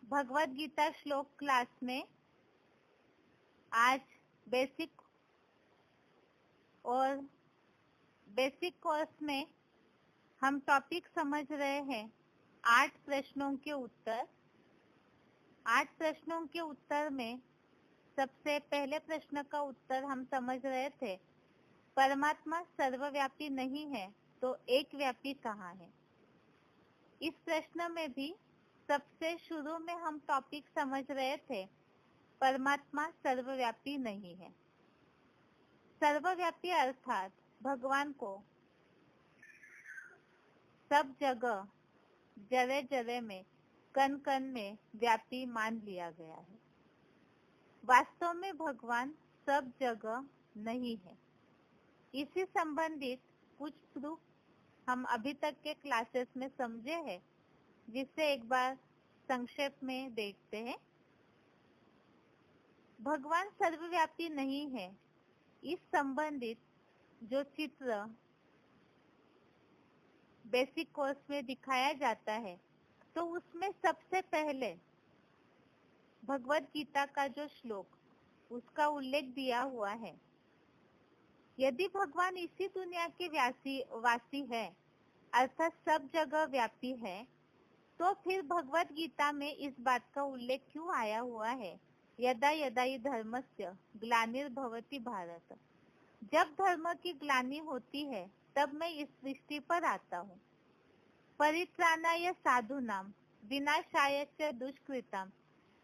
भगवत गीता श्लोक क्लास में आज बेसिक कोर्स में हम टॉपिक समझ रहे हैं 8 प्रश्नों के उत्तर। 8 प्रश्नों के उत्तर में सबसे पहले प्रश्न का उत्तर हम समझ रहे थे, परमात्मा सर्वव्यापी नहीं है तो एक व्यापी कहाँ है। इस प्रश्न में भी सबसे शुरू में हम टॉपिक समझ रहे थे, परमात्मा सर्वव्यापी नहीं है। सर्वव्यापी अर्थात भगवान को सब जगह, जरे जरे में, कण कण में व्यापी मान लिया गया है। वास्तव में भगवान सब जगह नहीं है। इसी संबंधित कुछ प्रूफ हम अभी तक के क्लासेस में समझे हैं, जिसे एक बार संक्षेप में देखते हैं। भगवान सर्वव्यापी नहीं है, इस संबंधित जो चित्र बेसिक कोर्स में दिखाया जाता है, तो उसमें सबसे पहले भगवत गीता का जो श्लोक, उसका उल्लेख दिया हुआ है। यदि भगवान इसी दुनिया के वासी है, अर्थात सब जगह व्यापी है, तो फिर भगवत गीता में इस बात का उल्लेख क्यों आया हुआ है, यदा यदा हि धर्मस्य ग्लानिर्भवति भारत। जब धर्म की ग्लानि होती है, तब मैं इस सृष्टि पर आता हूँ। परित्राणाय साधूनाम विनाशाय च दुष्कृताम।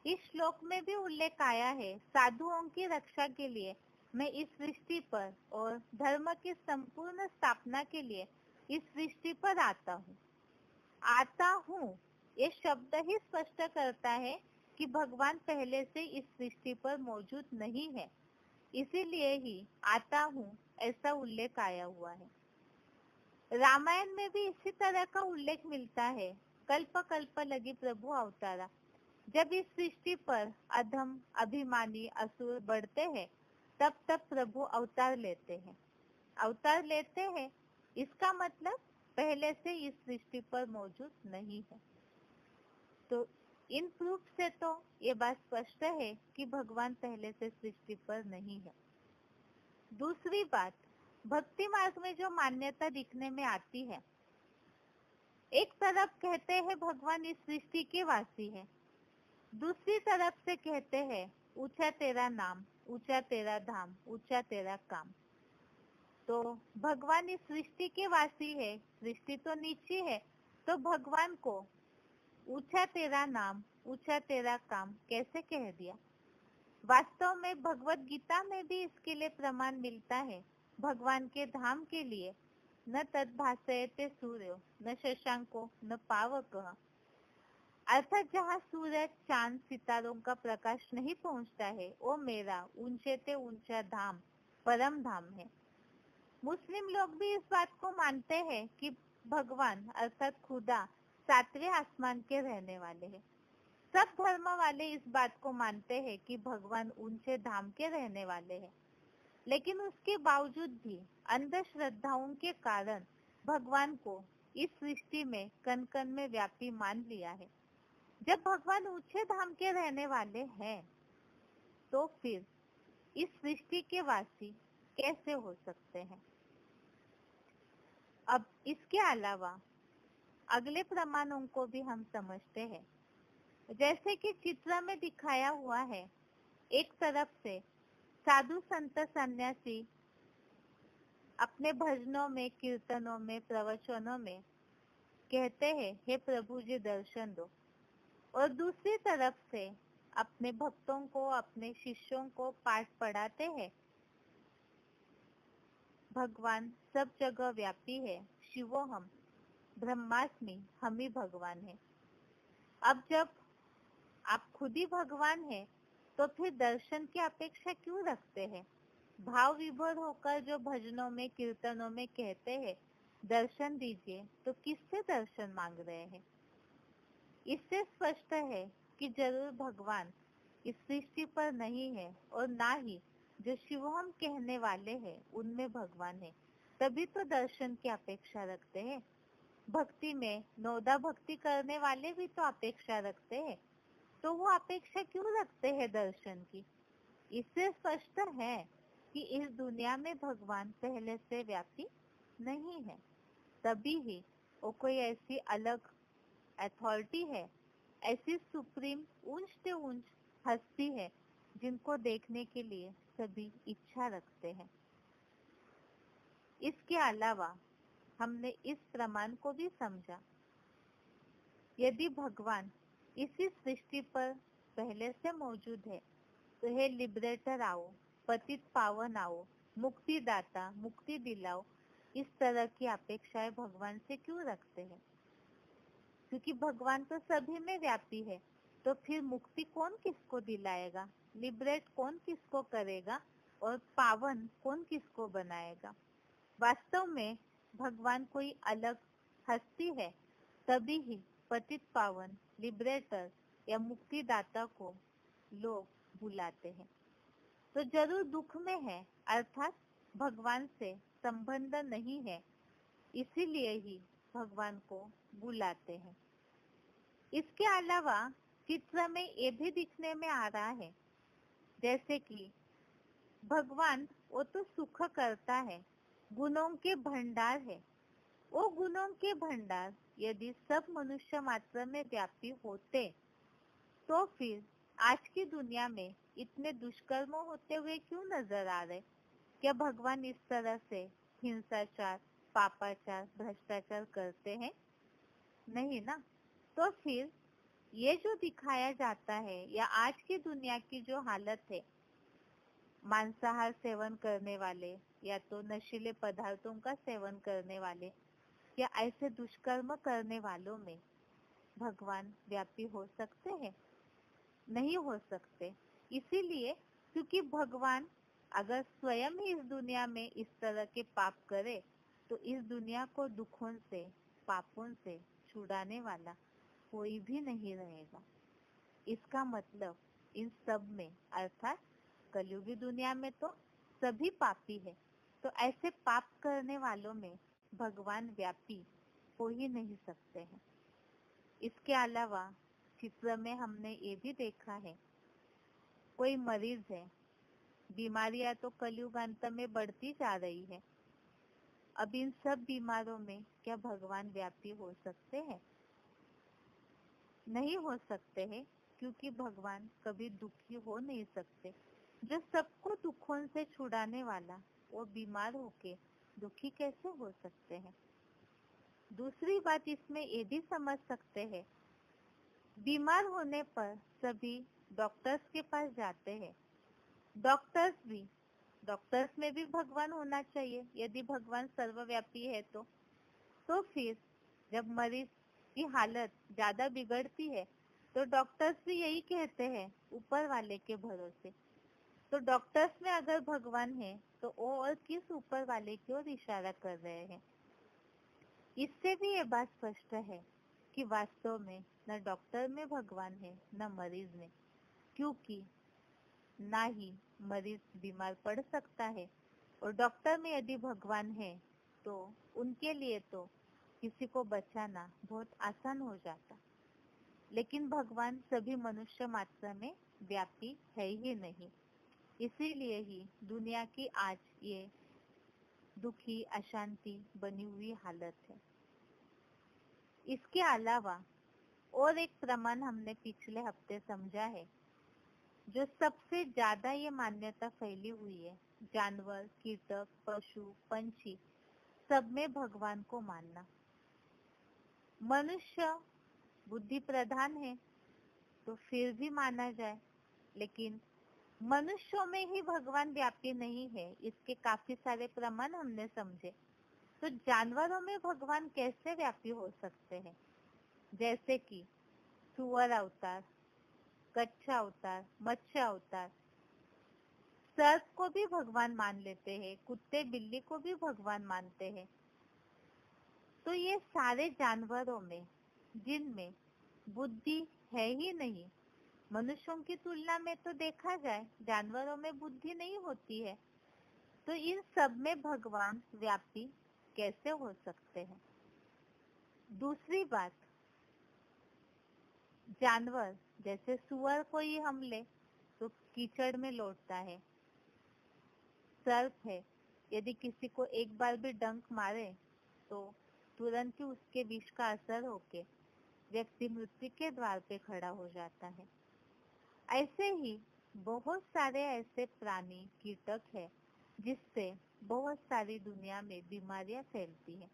इस श्लोक में भी उल्लेख आया है, साधुओं की रक्षा के लिए मैं इस सृष्टि पर और धर्म की संपूर्ण स्थापना के लिए इस सृष्टि पर आता हूँ। आता हूँ, ये शब्द ही स्पष्ट करता है कि भगवान पहले से इस सृष्टि पर मौजूद नहीं है, इसीलिए ही आता हूँ ऐसा उल्लेख आया हुआ है। रामायण में भी इसी तरह का उल्लेख मिलता है। कल्प कल्प लगी प्रभु अवतारा। जब इस सृष्टि पर अधम अभिमानी असुर बढ़ते हैं, तब तब प्रभु अवतार लेते हैं। इसका मतलब पहले से इस सृष्टि पर मौजूद नहीं है। तो इन प्रूफ से तो ये बात स्पष्ट है कि भगवान पहले से सृष्टि पर नहीं है। दूसरी बात, भक्ति मार्ग में जो मान्यता दिखने में आती है, एक तरफ कहते हैं भगवान इस सृष्टि के वासी है, दूसरी तरफ से कहते हैं ऊंचा तेरा नाम, ऊंचा तेरा धाम, ऊंचा तेरा काम। तो भगवान इस सृष्टि के वासी है, सृष्टि तो नीची है, तो भगवान को ऊंचा तेरा नाम, ऊंचा तेरा काम कैसे कह दिया। वास्तव में भगवत गीता में भी इसके लिए प्रमाण मिलता है। भगवान के धाम के लिए न तद्भासयते सूर्यो न शशांको न पावकः, अर्थात जहाँ सूरज, चांद, सितारों का प्रकाश नहीं पहुँचता है, वो मेरा ऊंचे ते ऊंचा धाम, परम धाम है। मुस्लिम लोग भी इस बात को मानते हैं कि भगवान अर्थात खुदा 7वें आसमान के रहने वाले हैं। सब धर्म वाले इस बात को मानते हैं कि भगवान ऊंचे धाम के रहने वाले हैं, लेकिन उसके बावजूद भी अंधश्रद्धाओं के कारण भगवान को इस सृष्टि में कण कण में व्यापी मान लिया है। जब भगवान ऊंचे धाम के रहने वाले हैं, तो फिर इस सृष्टि के वासी कैसे हो सकते हैं। अब इसके अलावा अगले प्रमाणों को भी हम समझते हैं। जैसे कि चित्र में दिखाया हुआ है, एक तरफ से साधु संत सन्यासी अपने भजनों में, कीर्तनों में, प्रवचनों में कहते हैं, हे प्रभु जी दर्शन दो, और दूसरी तरफ से अपने भक्तों को, अपने शिष्यों को पाठ पढ़ाते हैं, भगवान सब जगह व्यापी है, शिवोहम ब्रह्मास्मि, हम ही भगवान है। अब जब आप खुद ही भगवान है, तो फिर दर्शन की अपेक्षा क्यों रखते हैं। भाव विभोर होकर जो भजनों में, कीर्तनों में कहते हैं दर्शन दीजिए, तो किससे दर्शन मांग रहे हैं। इससे स्पष्ट है कि जरूर भगवान इस सृष्टि पर नहीं है, और ना ही जो शिवोहम कहने वाले हैं उनमें भगवान है। तभी तो दर्शन की अपेक्षा रखते हैं। भक्ति में नौदा भक्ति करने वाले भी तो अपेक्षा रखते हैं तो वो अपेक्षा क्यों रखते हैं दर्शन की? इससे स्पष्ट है कि इस दुनिया में भगवान पहले से व्यापी नहीं है, तभी ही वो कोई ऐसी अलग अथॉरिटी है, ऐसी सुप्रीम ऊंच से ऊंच हस्ती है जिनको देखने के लिए सभी इच्छा रखते हैं। इसके अलावा हमने इस प्रमाण को भी समझा, यदि भगवान इसी सृष्टि पर पहले से मौजूद है तो हे लिबरेटर आओ, पतित पावन आओ, मुक्तिदाता, मुक्ति दिलाओ, इस तरह की अपेक्षाएं भगवान से क्यों रखते हैं? क्योंकि भगवान तो सभी में व्यापी है, तो फिर मुक्ति कौन किसको दिलाएगा, लिबरेट कौन किसको करेगा और पावन कौन किसको बनाएगा? वास्तव में भगवान कोई अलग हस्ती है, तभी ही पतित पावन, लिबरेटर या मुक्तिदाता को लोग बुलाते हैं। तो जरूर दुख में है, अर्थात भगवान से संबंध नहीं है, इसीलिए ही भगवान को बुलाते हैं। इसके अलावा चित्र में ये भी दिखने में आ रहा है, जैसे कि भगवान वो तो सुख करता है, गुणों के भंडार है। वो गुणों के भंडार यदि सब मनुष्य मात्र में व्यापी होते तो फिर आज की दुनिया में इतने दुष्कर्म होते हुए क्यों नजर आ रहे? क्या भगवान इस तरह से हिंसाचार, पापाचार, भ्रष्टाचार करते हैं? नहीं ना। तो फिर ये जो दिखाया जाता है या आज की दुनिया की जो हालत है, मांसाहार सेवन करने वाले या तो नशीले पदार्थों का सेवन करने वाले या ऐसे दुष्कर्म करने वालों में भगवान व्यापी हो सकते हैं? नहीं हो सकते। इसीलिए क्योंकि भगवान अगर स्वयं ही इस दुनिया में इस तरह के पाप करे तो इस दुनिया को दुखों से, पापों से छुड़ाने वाला कोई भी नहीं रहेगा। इसका मतलब इन सब में, अर्थात कलयुगी दुनिया में तो सभी पापी है, तो ऐसे पाप करने वालों में भगवान व्यापी हो ही नहीं सकते हैं। इसके अलावा चित्र में हमने ये भी देखा है, कोई मरीज है, बीमारियां तो कलयुग अंत में बढ़ती जा रही है। अब इन सब बीमारों में क्या भगवान व्यापी हो सकते हैं? नहीं हो सकते हैं, क्योंकि भगवान कभी दुखी हो नहीं सकते। जो सबको दुखों से छुड़ाने वाला वो बीमार होके दुखी कैसे हो सकते हैं? दूसरी बात इसमें ये भी समझ सकते हैं, बीमार होने पर सभी डॉक्टर्स के पास जाते हैं। डॉक्टर्स में भी भगवान होना चाहिए, यदि भगवान सर्वव्यापी है तो फिर जब मरीज की हालत ज्यादा बिगड़ती है तो डॉक्टर्स भी यही कहते हैं, ऊपर वाले के भरोसे। तो डॉक्टर्स में अगर भगवान है तो वो और किस ऊपर वाले की ओर इशारा कर रहे हैं? इससे भी ये बात स्पष्ट है कि वास्तव में न डॉक्टर में भगवान है न मरीज में, क्योंकि ना ही मरीज बीमार पड़ सकता है और डॉक्टर में यदि भगवान है तो उनके लिए तो किसी को बचाना बहुत आसान हो जाता। लेकिन भगवान सभी मनुष्य मात्र में व्यापी है ही नहीं, इसीलिए ही दुनिया की आज ये दुखी, अशांति बनी हुई हालत है। इसके अलावा और एक प्रमाण हमने पिछले हफ्ते समझा है, जो सबसे ज्यादा ये मान्यता फैली हुई है, जानवर, कीटक, पशु, पंछी सब में भगवान को मानना। मनुष्य बुद्धि प्रधान है तो फिर भी माना जाए, लेकिन मनुष्यों में ही भगवान व्यापी नहीं है, इसके काफी सारे प्रमाण हमने समझे। तो जानवरों में भगवान कैसे व्यापी हो सकते हैं? जैसे कि सुअर अवतार, कच्छ अवतार, मत्स्य अवतार, सर्प को भी भगवान मान लेते हैं, कुत्ते बिल्ली को भी भगवान मानते हैं। तो ये सारे जानवरों में जिनमें बुद्धि है ही नहीं, मनुष्यों की तुलना में तो देखा जाए जानवरों में बुद्धि नहीं होती है, तो इन सब में भगवान व्यापी कैसे हो सकते हैं? दूसरी बात, जानवर जैसे सुअर को ही हम ले तो कीचड़ में लौटता है। सर्प है, यदि किसी को एक बार भी डंक मारे तो तुरंत ही उसके विष का असर होके व्यक्ति मृत्यु के द्वार पे खड़ा हो जाता है। ऐसे ही बहुत सारे ऐसे प्राणी कीटक है जिससे बहुत सारी दुनिया में बीमारियां फैलती है।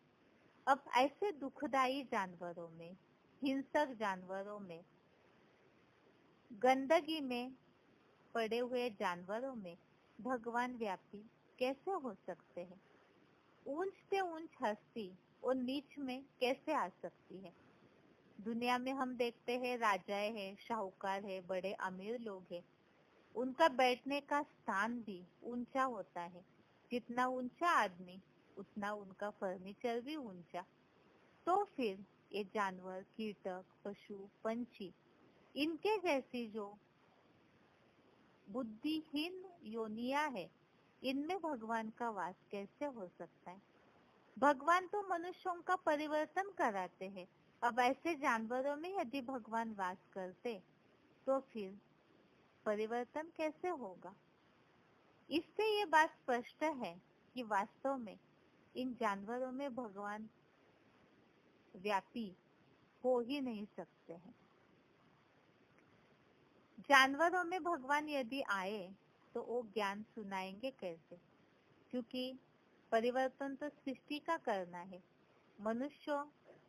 अब ऐसे दुखदाई जानवरों में, हिंसक जानवरों में, गंदगी में पड़े हुए जानवरों में भगवान व्यापी कैसे हो सकते हैं? ऊंच से ऊंच हस्ती और नीच में कैसे आ सकती है? दुनिया में हम देखते हैं राजाएं हैं, शाहूकार है, बड़े अमीर लोग हैं, उनका बैठने का स्थान भी ऊंचा होता है। जितना ऊंचा आदमी उतना उनका फर्नीचर भी ऊंचा। तो फिर ये जानवर, कीटक, पशु, पंछी, इनके जैसी जो बुद्धिहीन योनिया है, इनमें भगवान का वास कैसे हो सकता है? भगवान तो मनुष्यों का परिवर्तन कराते हैं। अब ऐसे जानवरों में यदि भगवान वास करते तो फिर परिवर्तन कैसे होगा? इससे ये बात स्पष्ट है कि वास्तव में इन जानवरों में भगवान व्यापी हो ही नहीं सकते हैं। जानवरों में भगवान यदि आए तो वो ज्ञान सुनाएंगे कैसे? क्योंकि परिवर्तन तो सृष्टि का करना है। मनुष्य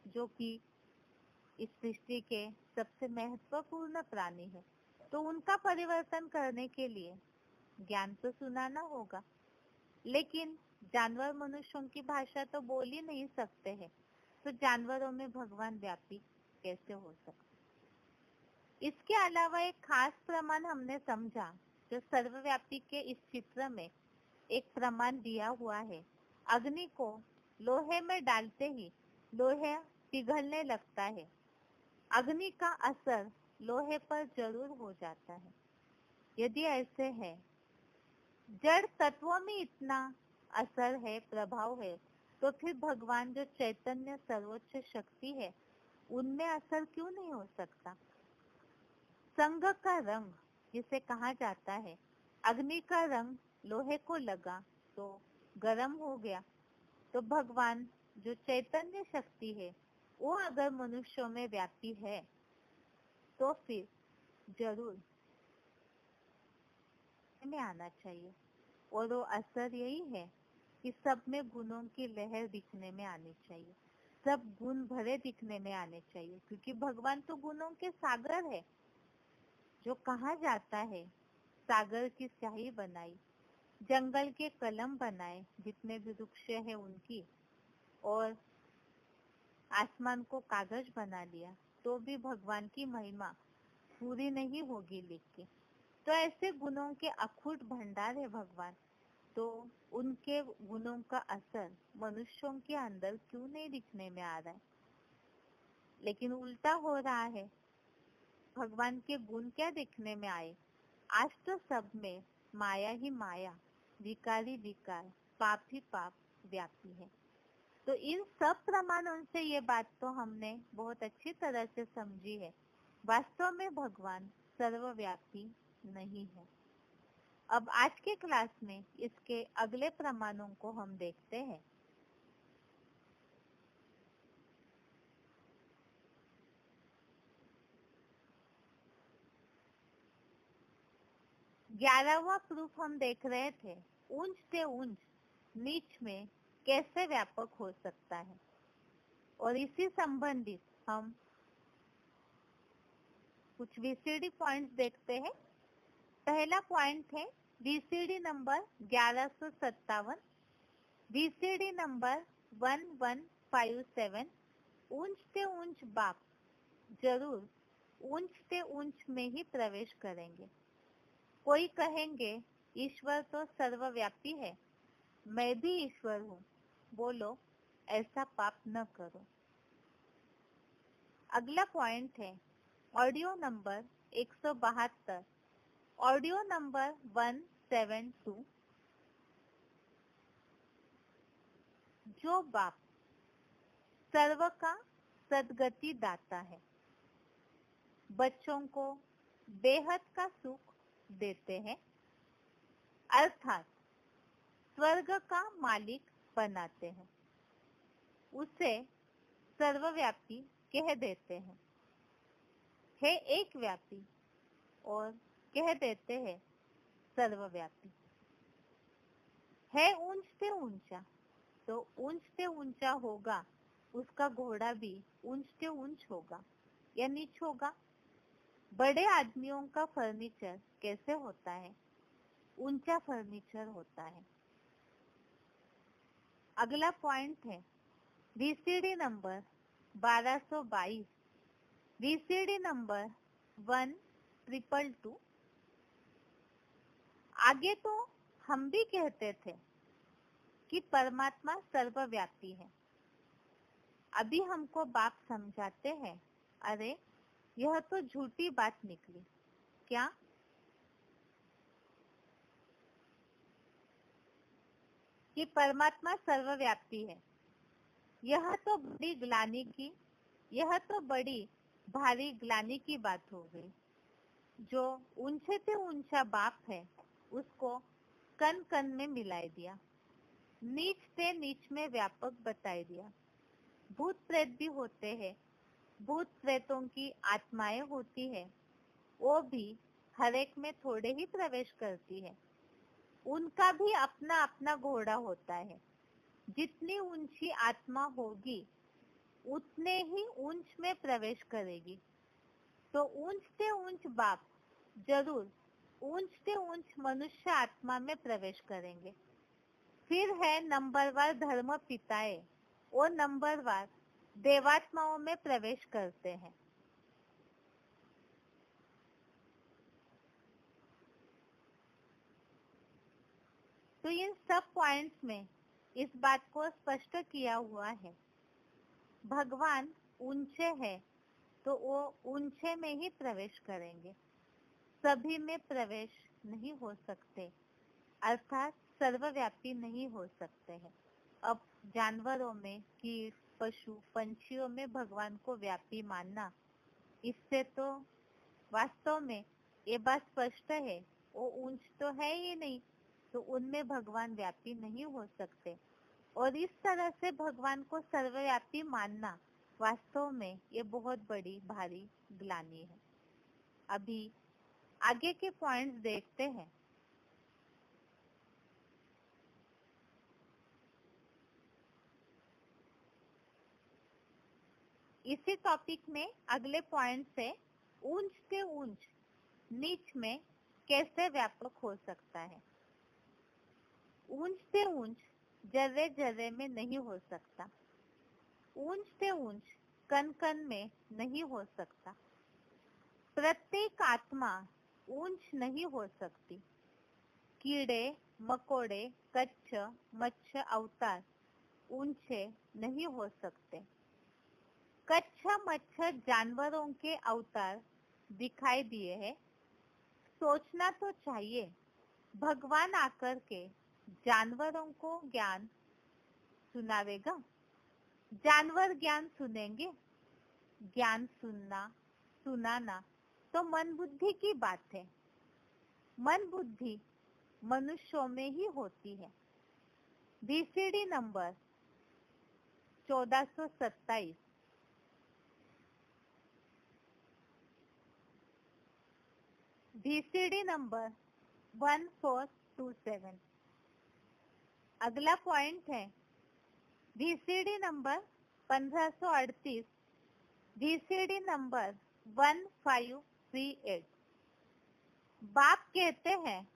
जो कि इस सृष्टि के सबसे महत्वपूर्ण प्राणी है, तो उनका परिवर्तन करने के लिए ज्ञान तो सुनाना होगा। लेकिन जानवर मनुष्यों की भाषा तो बोल ही नहीं सकते हैं, तो जानवरों में भगवान व्यापी कैसे हो सकते? इसके अलावा एक खास प्रमाण हमने समझा जो सर्वव्यापी के इस चित्र में एक प्रमाण दिया हुआ है। अग्नि को लोहे में डालते ही लोहे पिघलने लगता है। अग्नि का असर लोहे पर जरूर हो जाता है। यदि ऐसे है, जड़ तत्वों में इतना असर है, प्रभाव है, तो फिर भगवान जो चैतन्य सर्वोच्च शक्ति है, उनमें असर क्यों नहीं हो सकता? संग का रंग जिसे कहा जाता है, अग्नि का रंग लोहे को लगा तो गर्म हो गया। तो भगवान जो चैतन्य शक्ति है, वो अगर मनुष्यों में व्यापी है तो फिर जरूर में आना चाहिए। और वो असर यही है कि सब में गुणों की लहर दिखने में आनी चाहिए, सब गुण भरे दिखने में आने चाहिए, क्योंकि भगवान तो गुणों के सागर है। जो कहा जाता है सागर की स्याही बनाई, जंगल के कलम बनाए, जितने भी वृक्ष है उनकी, और आसमान को कागज बना लिया, तो भी भगवान की महिमा पूरी नहीं होगी लिख के। तो ऐसे गुणों के अखूट भंडार है भगवान, तो उनके गुणों का असर मनुष्यों के अंदर क्यों नहीं दिखने में आ रहा है? लेकिन उल्टा हो रहा है। भगवान के गुण क्या दिखने में आए? आज तो सब में माया ही माया, विकार ही विकार, पाप ही पाप व्यापी है। तो इन सब प्रमाणों से ये बात तो हमने बहुत अच्छी तरह से समझी है। वास्तव में भगवान सर्वव्यापी नहीं है। अब आज के क्लास में इसके अगले प्रमाणों को हम देखते हैं। ग्यारहवां प्रूफ हम देख रहे थे, ऊंच से ऊंच नीच में कैसे व्यापक हो सकता है। और इसी संबंधित हम कुछ वीसीडी पॉइंट्स देखते हैं। पहला पॉइंट है वीसीडी नंबर 1157, वीसीडी नंबर 1157। ऊंच से ऊंच बाप जरूर ऊंच से ऊंच में ही प्रवेश करेंगे। कोई कहेंगे ईश्वर तो सर्वव्यापी है, मैं भी ईश्वर हूँ, बोलो ऐसा पाप न करो। अगला पॉइंट है ऑडियो नंबर 172, ऑडियो नंबर 172। जो बाप सर्व का सदगति दाता है, बच्चों को बेहद का सुख देते हैं, अर्थात स्वर्ग का मालिक बनाते हैं। उसे सर्वव्यापी कह देते हैं, है एक व्यापी और कह देते हैं सर्वव्यापी। है ऊंच से ऊंचा, तो ऊंच से ऊंचा होगा, उसका घोड़ा भी ऊंच से ऊंच होगा या नीच होगा। बड़े आदमियों का फर्नीचर कैसे होता है? ऊंचा फर्नीचर होता है। अगला पॉइंट है वीसीडी नंबर 1222, वीसीडी नंबर 1222। आगे तो हम भी कहते थे कि परमात्मा सर्वव्यापी है। अभी हमको बाप समझाते हैं, अरे यह तो झूठी बात निकली। क्या? कि परमात्मा सर्वव्यापी है। यह तो बड़ी ग्लानि की, यह तो बड़ी भारी ग्लानि की बात हो गई। जो ऊंचे से ऊंचा बाप है उसको कन कन में मिलाई दिया, नीच से नीच में व्यापक बताई दिया। भूत प्रेत भी होते हैं, भूत प्रेतों की आत्माएं होती है, वो भी हर एक में थोड़े ही प्रवेश करती है। उनका भी अपना अपना घोड़ा होता है। जितनी ऊंची आत्मा होगी उतने ही ऊंच में प्रवेश करेगी। तो ऊंच से ऊंच बाप जरूर ऊंच से ऊंच मनुष्य आत्मा में प्रवेश करेंगे। फिर है नंबरवार धर्म पिताएं, वो नंबरवार देवात्माओं में प्रवेश करते हैं। तो इन सब पॉइंट्स में इस बात को स्पष्ट किया हुआ है, भगवान ऊंचे है तो वो ऊंचे में ही प्रवेश करेंगे, सभी में प्रवेश नहीं हो सकते, अर्थात सर्वव्यापी नहीं हो सकते हैं। अब जानवरों में, कीट, पशु, पंछियों में भगवान को व्यापी मानना, इससे तो वास्तव में ये बात स्पष्ट है, वो ऊंच तो है ही नहीं, तो उनमें भगवान व्यापी नहीं हो सकते। और इस तरह से भगवान को सर्वव्यापी मानना वास्तव में ये बहुत बड़ी भारी ग्लानि है। अभी आगे के पॉइंट्स देखते हैं। इसी टॉपिक में अगले पॉइंट से ऊंच से ऊंच नीच में कैसे व्यापक हो सकता है। ऊंच से ऊंच जर्रे जर्रे में नहीं हो सकता, ऊंच से ऊंच कण कण में नहीं हो सकता। प्रत्येक आत्मा ऊंच नहीं हो सकती। कीड़े मकोड़े कच्छ मच्छ अवतार ऊंचे नहीं हो सकते। कच्छ मच्छ जानवरों के अवतार दिखाई दिए हैं। सोचना तो चाहिए, भगवान आकर के जानवरों को ज्ञान सुनावेगा, जानवर ज्ञान सुनेंगे। ज्ञान सुनना सुनाना तो मन बुद्धि की बात है। मन बुद्धि मनुष्यों में ही होती है। BCD number 1427, BCD number 1427। अगला पॉइंट है बीसीडी नंबर 1538, बीसीडी नंबर 1538। बाप कहते हैं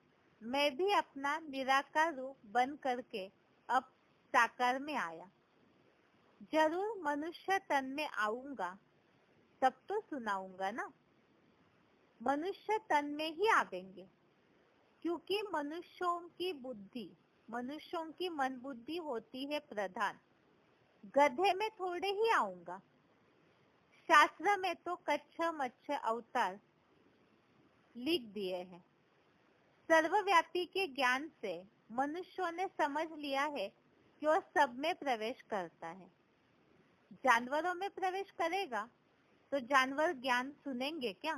मैं भी अपना निराकार रूप बन करके अब साकार में आया, जरूर मनुष्य तन में आऊंगा, तब तो सुनाऊंगा ना। मनुष्य तन में ही आवेंगे, क्योंकि मनुष्यों की बुद्धि, मनुष्यों की मन बुद्धि होती है प्रधान। गधे में थोड़े ही आऊंगा। शास्त्र में तो कच्छ मच्छ अवतार लिख दिए हैं। सर्वव्यापी के ज्ञान से मनुष्यों ने समझ लिया है कि वो सब में प्रवेश करता है। जानवरों में प्रवेश करेगा, तो जानवर ज्ञान सुनेंगे क्या?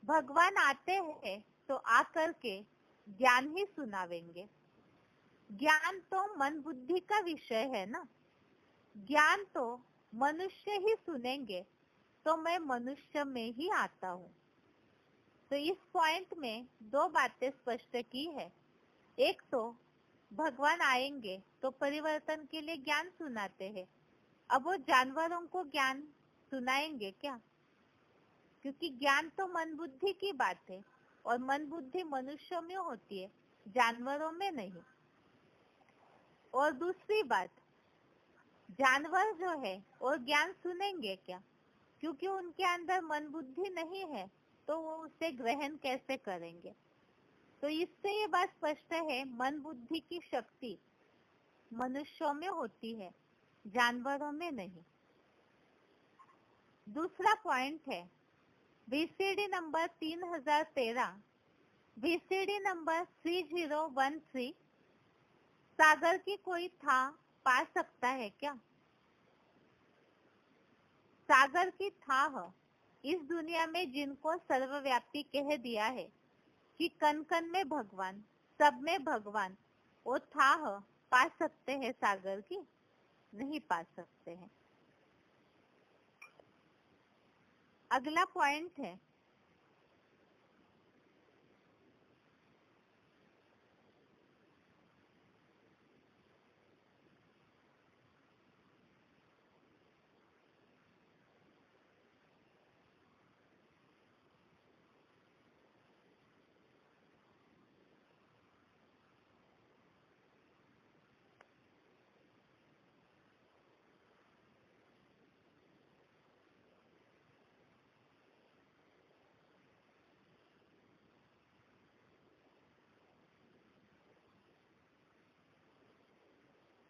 भगवान आते हैं तो आकर के ज्ञान ही सुनावेंगे। ज्ञान तो मन बुद्धि का विषय है ना। ज्ञान तो मनुष्य ही सुनेंगे, तो मैं मनुष्य में ही आता हूँ। तो इस पॉइंट में दो बातें स्पष्ट की है। एक तो भगवान आएंगे तो परिवर्तन के लिए ज्ञान सुनाते हैं। अब वो जानवरों को ज्ञान सुनाएंगे क्या? क्योंकि ज्ञान तो मन बुद्धि की बात है और मन बुद्धि मनुष्यों में होती है, जानवरों में नहीं। और दूसरी बात, जानवर जो है वो ज्ञान सुनेंगे क्या? क्योंकि उनके अंदर मन बुद्धि नहीं है, तो वो उसे ग्रहण कैसे करेंगे? तो इससे ये बात स्पष्ट है, मन बुद्धि की शक्ति मनुष्यों में होती है, जानवरों में नहीं। दूसरा पॉइंट है VCD नंबर 3013, VCD नंबर 3013। सागर की कोई था पा सकता है क्या? सागर की था इस दुनिया में जिनको सर्वव्यापी कह दिया है कि कण कण में भगवान, सब में भगवान, वो था पा सकते हैं सागर की? नहीं पा सकते हैं। अगला पॉइंट है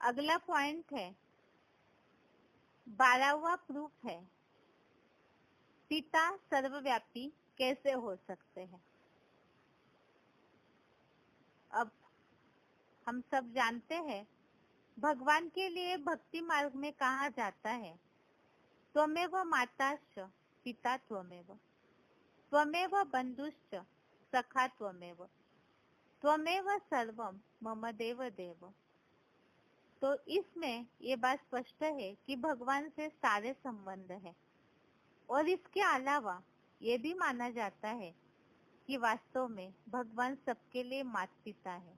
अगला पॉइंट है 12वां प्रूफ है पिता सर्वव्यापी कैसे हो सकते हैं। अब हम सब जानते हैं भगवान के लिए भक्ति मार्ग में कहा जाता है त्वमेव माताश्च पिता त्वमेव, त्वमेव बंधुश्च सखा त्वमेव, त्वमेव सर्वम मम देव देव। तो इसमें ये बात स्पष्ट है कि भगवान से सारे संबंध है। और इसके अलावा ये भी माना जाता है कि वास्तव में भगवान सबके लिए माता पिता है।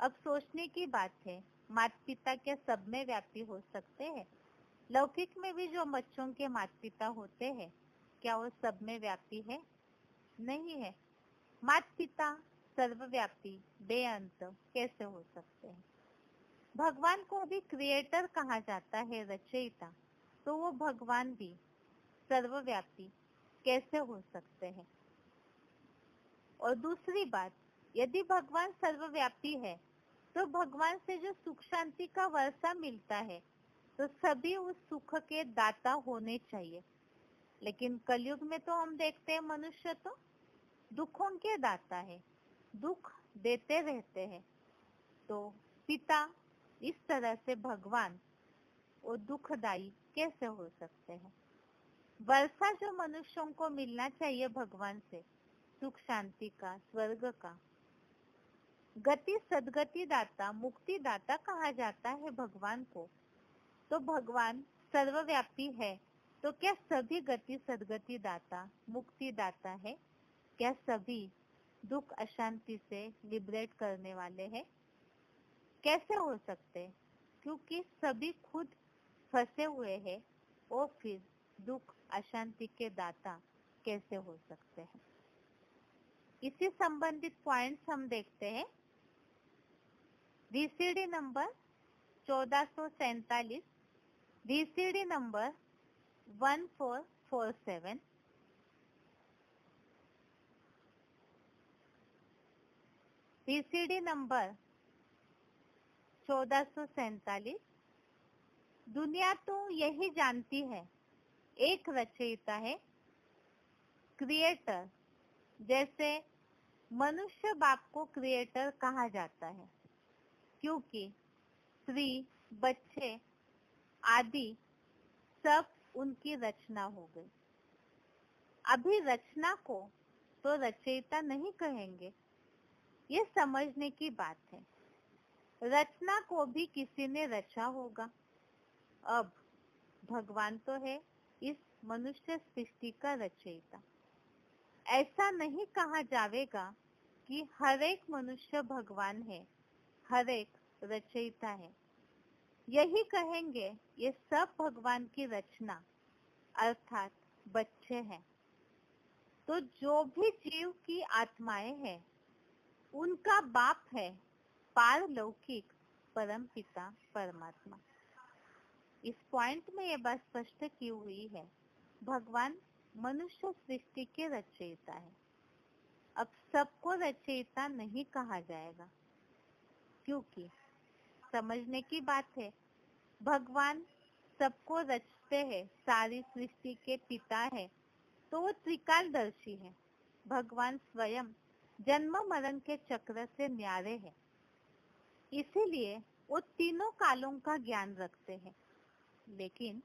अब सोचने की बात है, माता पिता क्या सब में व्यापी हो सकते हैं? लौकिक में भी जो बच्चों के माता पिता होते हैं, क्या वो सब में व्यापी है? नहीं है। माता पिता सर्वव्यापी बेअंत कैसे हो सकते हैं? भगवान को भी क्रिएटर कहा जाता है, रचयिता, तो वो भगवान भी सर्वव्यापी कैसे हो सकते हैं? और दूसरी बात, यदि भगवान सर्वव्यापी है तो भगवान से जो सुख शांति का वर्षा मिलता है तो सभी उस सुख के दाता होने चाहिए। लेकिन कलयुग में तो हम देखते हैं मनुष्य तो दुखों के दाता है, दुख देते रहते हैं। तो पिता इस तरह से भगवान और दुखदाई कैसे हो सकते हैं? वर्षा जो मनुष्यों को मिलना चाहिए भगवान से, सुख शांति का, स्वर्ग का, गति सदगति दाता, मुक्ति दाता कहा जाता है भगवान को। तो भगवान सर्वव्यापी है, तो क्या सभी गति सदगति दाता, मुक्ति दाता है? क्या सभी दुख अशांति से लिबरेट करने वाले हैं? कैसे हो सकते? क्योंकि सभी खुद फंसे हुए हैं, और फिर दुख अशांति के दाता कैसे हो सकते हैं? इसी संबंधित पॉइंट्स हम देखते हैं। VCD number 1447, VCD number 1447, VCD number 1447। दुनिया तो यही जानती है एक रचयिता है, क्रिएटर। जैसे मनुष्य बाप को क्रिएटर कहा जाता है, क्योंकि स्त्री, बच्चे आदि सब उनकी रचना हो गई। अभी रचना को तो रचयिता नहीं कहेंगे, ये समझने की बात है। रचना को भी किसी ने रचा होगा। अब भगवान तो है इस मनुष्य सृष्टि का रचयिता। ऐसा नहीं कहा जाएगा कि हर एक मनुष्य भगवान है, हर एक रचयिता है। यही कहेंगे ये सब भगवान की रचना अर्थात बच्चे हैं। तो जो भी जीव की आत्माएं हैं उनका बाप है पारलौकिक परम पिता परमात्मा। इस पॉइंट में ये बात स्पष्ट की हुई है, भगवान मनुष्य सृष्टि के रचयिता है। अब सबको रचयिता नहीं कहा जाएगा, क्योंकि समझने की बात है, भगवान सबको रचते हैं, सारी सृष्टि के पिता है, तो वो त्रिकालदर्शी है। भगवान स्वयं जन्म मरण के चक्र से न्यारे है, इसीलिए वो तीनों कालों का ज्ञान रखते हैं। लेकिन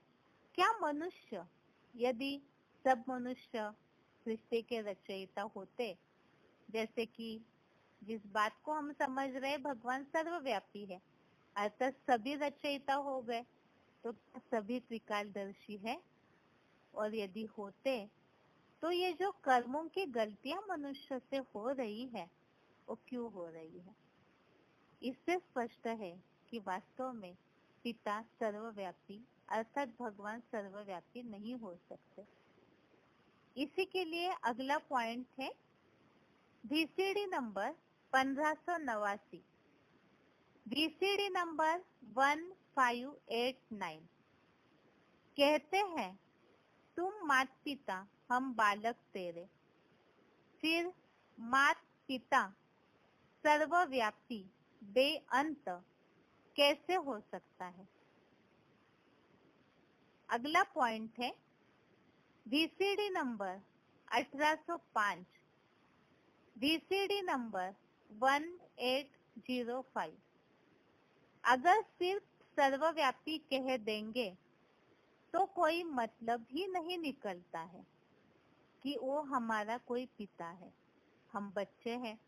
क्या मनुष्य, यदि सब मनुष्य सृष्टि के रचयिता होते, जैसे कि जिस बात को हम समझ रहे भगवान सर्वव्यापी है, अर्थात सभी रचयिता हो गए, तो सभी त्रिकालदर्शी है? और यदि होते तो ये जो कर्मों की गलतियां मनुष्य से हो रही है वो क्यों हो रही है? इससे स्पष्ट है कि वास्तव में पिता सर्वव्यापी अर्थात भगवान सर्वव्यापी नहीं हो सकते। इसी के लिए अगला पॉइंट है VCD नंबर 1589, VCD नंबर 1589। कहते हैं तुम मात पिता हम बालक तेरे, फिर मात पिता सर्वव्यापी बेअंत कैसे हो सकता है? अगला पॉइंट है VCD नंबर 1805, VCD नंबर 1805। अगर सिर्फ सर्वव्यापी कह देंगे तो कोई मतलब ही नहीं निकलता है कि वो हमारा कोई पिता है। हम बच्चे हैं,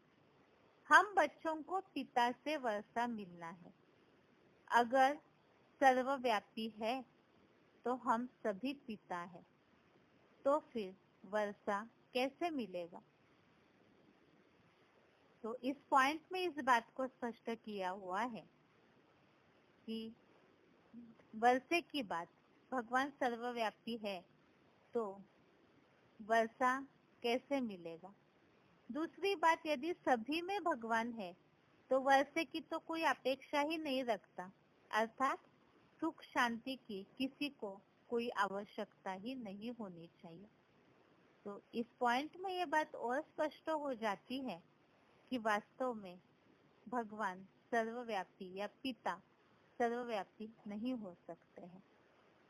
हम बच्चों को पिता से वर्षा मिलना है। अगर सर्वव्यापी है तो हम सभी पिता हैं, तो फिर वर्षा कैसे मिलेगा? तो इस पॉइंट में इस बात को स्पष्ट किया हुआ है कि वर्षे की बात, भगवान सर्वव्यापी है तो वर्षा कैसे मिलेगा? दूसरी बात, यदि सभी में भगवान है तो वर्षे की तो कोई अपेक्षा ही नहीं रखता, अर्थात सुख शांति की किसी को कोई आवश्यकता ही नहीं होनी चाहिए। तो इस पॉइंट में ये बात और स्पष्ट हो जाती है कि वास्तव में भगवान सर्वव्यापी या पिता सर्वव्यापी नहीं हो सकते हैं।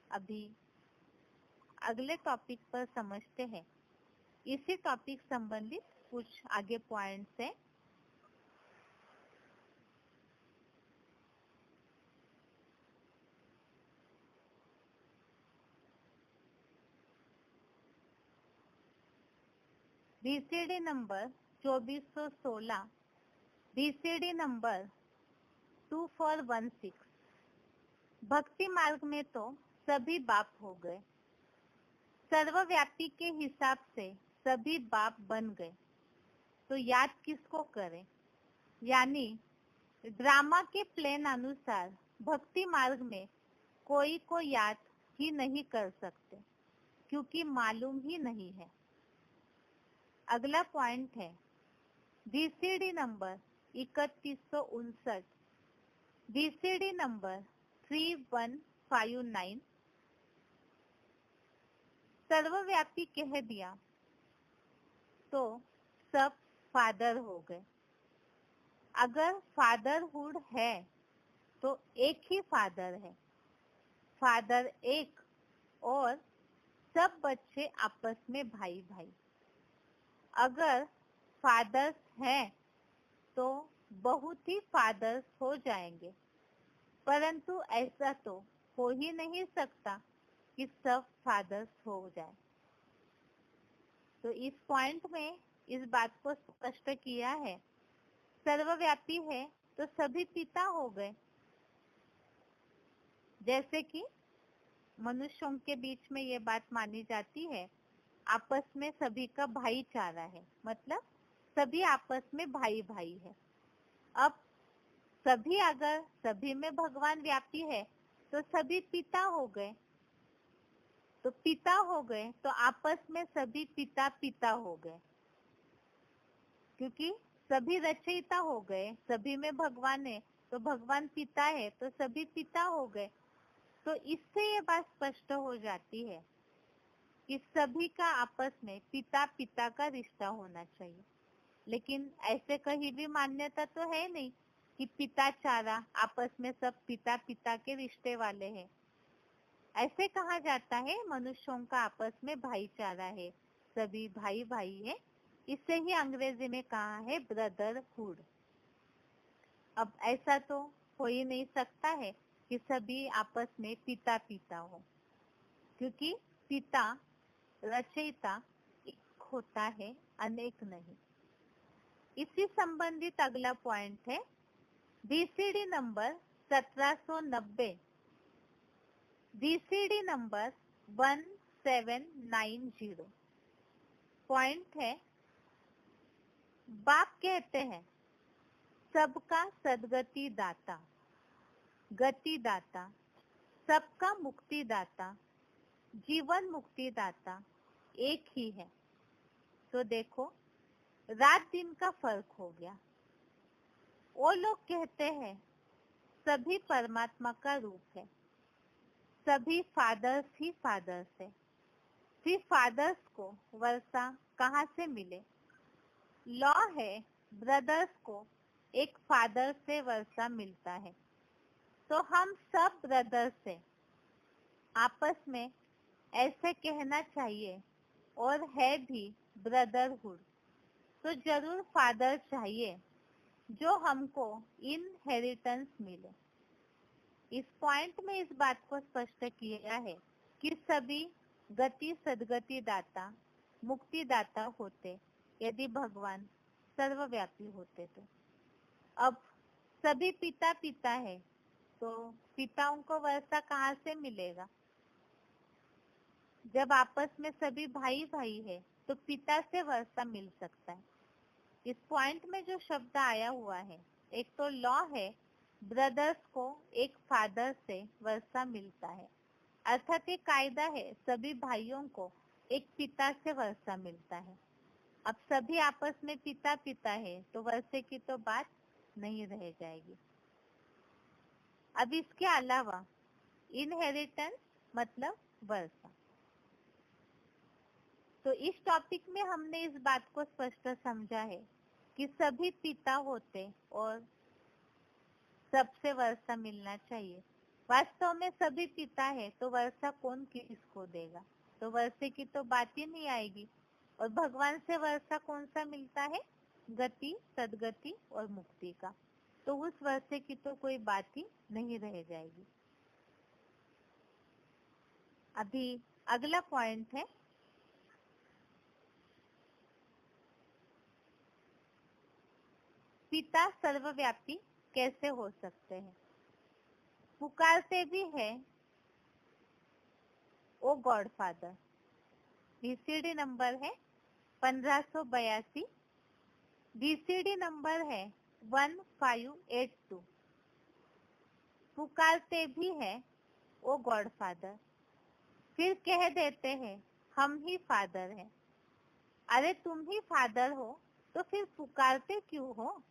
अभी अगले टॉपिक पर समझते हैं। इसी टॉपिक संबंधित कुछ आगे पॉइंट्स है। VCD number 2416, VCD number 2416। भक्ति मार्ग में तो सभी बाप हो गए, सर्वव्यापी के हिसाब से सभी बाप बन गए, तो याद किसको करें? यानी ड्रामा के प्लान अनुसार भक्ति मार्ग में कोई को याद ही नहीं कर सकते, क्योंकि मालूम ही नहीं है। अगला पॉइंट है VCD नंबर 3159, VCD नंबर 3159। सर्वव्यापी कह दिया तो सब फादर हो गए। अगर फादरहुड है तो एक ही फादर है, फादर एक और सब बच्चे आपस में भाई भाई। अगर फादर्स हैं तो बहुत ही फादर्स हो जाएंगे, परंतु ऐसा तो हो ही नहीं सकता, कि सब फादर्स हो जाए। तो इस पॉइंट में इस बात को स्पष्ट किया है, सर्वव्यापी है तो सभी पिता हो गए। जैसे कि मनुष्यों के बीच में ये बात मानी जाती है, आपस में सभी का भाईचारा है, मतलब सभी आपस में भाई भाई है। अब सभी अगर सभी में भगवान व्यापी है तो सभी पिता हो गए, तो पिता हो गए तो आपस में सभी पिता पिता हो गए, क्योंकि सभी रचयिता हो गए, सभी में भगवान है तो भगवान पिता है तो सभी पिता हो गए। तो इससे ये बात स्पष्ट हो जाती है कि सभी का आपस में पिता पिता का रिश्ता होना चाहिए। लेकिन ऐसे कहीं भी मान्यता तो है नहीं कि पिता चारा आपस में सब पिता पिता के रिश्ते वाले हैं। ऐसे कहा जाता है मनुष्यों का आपस में भाईचारा है, सभी भाई भाई है। इससे ही अंग्रेजी में कहा है ब्रदरहुड। अब ऐसा तो हो ही नहीं सकता है कि सभी आपस में पिता पिता हो, क्योंकि पिता रचयिता एक होता है, अनेक नहीं। इसी संबंधित अगला पॉइंट है BCD number 1790, BCD number 1790। Point है, बाप कहते हैं सबका सदगति दाता, गति दाता, सबका मुक्ति दाता, जीवन मुक्ति दाता एक ही है। तो देखो रात दिन का फर्क हो गया। वो लोग कहते हैं सभी परमात्मा का रूप है, सभी फादर्स ही फादर्स है। फिर फादर्स को वर्षा कहाँ से मिले? लॉ है ब्रदर्स को एक फादर से वर्षा मिलता है, तो हम सब ब्रदर्स से आपस में ऐसे कहना चाहिए, और है भी ब्रदरहुड। तो जरूर फादर चाहिए जो हमको इनहेरिटेंस मिले। इस पॉइंट में इस बात को स्पष्ट किया है कि सभी गति सदगति दाता मुक्ति दाता होते यदि भगवान सर्वव्यापी होते तो। अब सभी पिता पिता है तो पिताओं को वर्षा कहाँ से मिलेगा? जब आपस में सभी भाई भाई है तो पिता से वर्षा मिल सकता है। इस पॉइंट में जो शब्द आया हुआ है, एक तो लॉ है ब्रदर्स को एक फादर से वर्षा मिलता है, अर्थात एक कायदा है सभी भाइयों को एक पिता से वर्षा मिलता है। अब सभी आपस में पिता पिता है तो वर्षे की तो बात नहीं रह जाएगी। अब इसके अलावा इनहेरिटेंस मतलब वर्षा। तो इस टॉपिक में हमने इस बात को स्पष्ट समझा है कि सभी पिता होते और सबसे वर्षा मिलना चाहिए। वास्तव में सभी पिता है तो वर्षा कौन किसको देगा? तो वर्षे की तो बात ही नहीं आएगी। और भगवान से वर्षा कौन सा मिलता है? गति सदगति और मुक्ति का। तो उस वर्षे की तो कोई बात ही नहीं रह जाएगी। अभी अगला पॉइंट है पिता सर्वव्यापी कैसे हो सकते हैं? पुकारते भी है ओ गॉड फादर। बीसीडी नंबर है 1582, बीसीडी नंबर है 1582। पुकारते भी है ओ गॉड फादर, फिर कह देते हैं हम ही फादर हैं। अरे तुम ही फादर हो तो फिर पुकारते क्यों हो?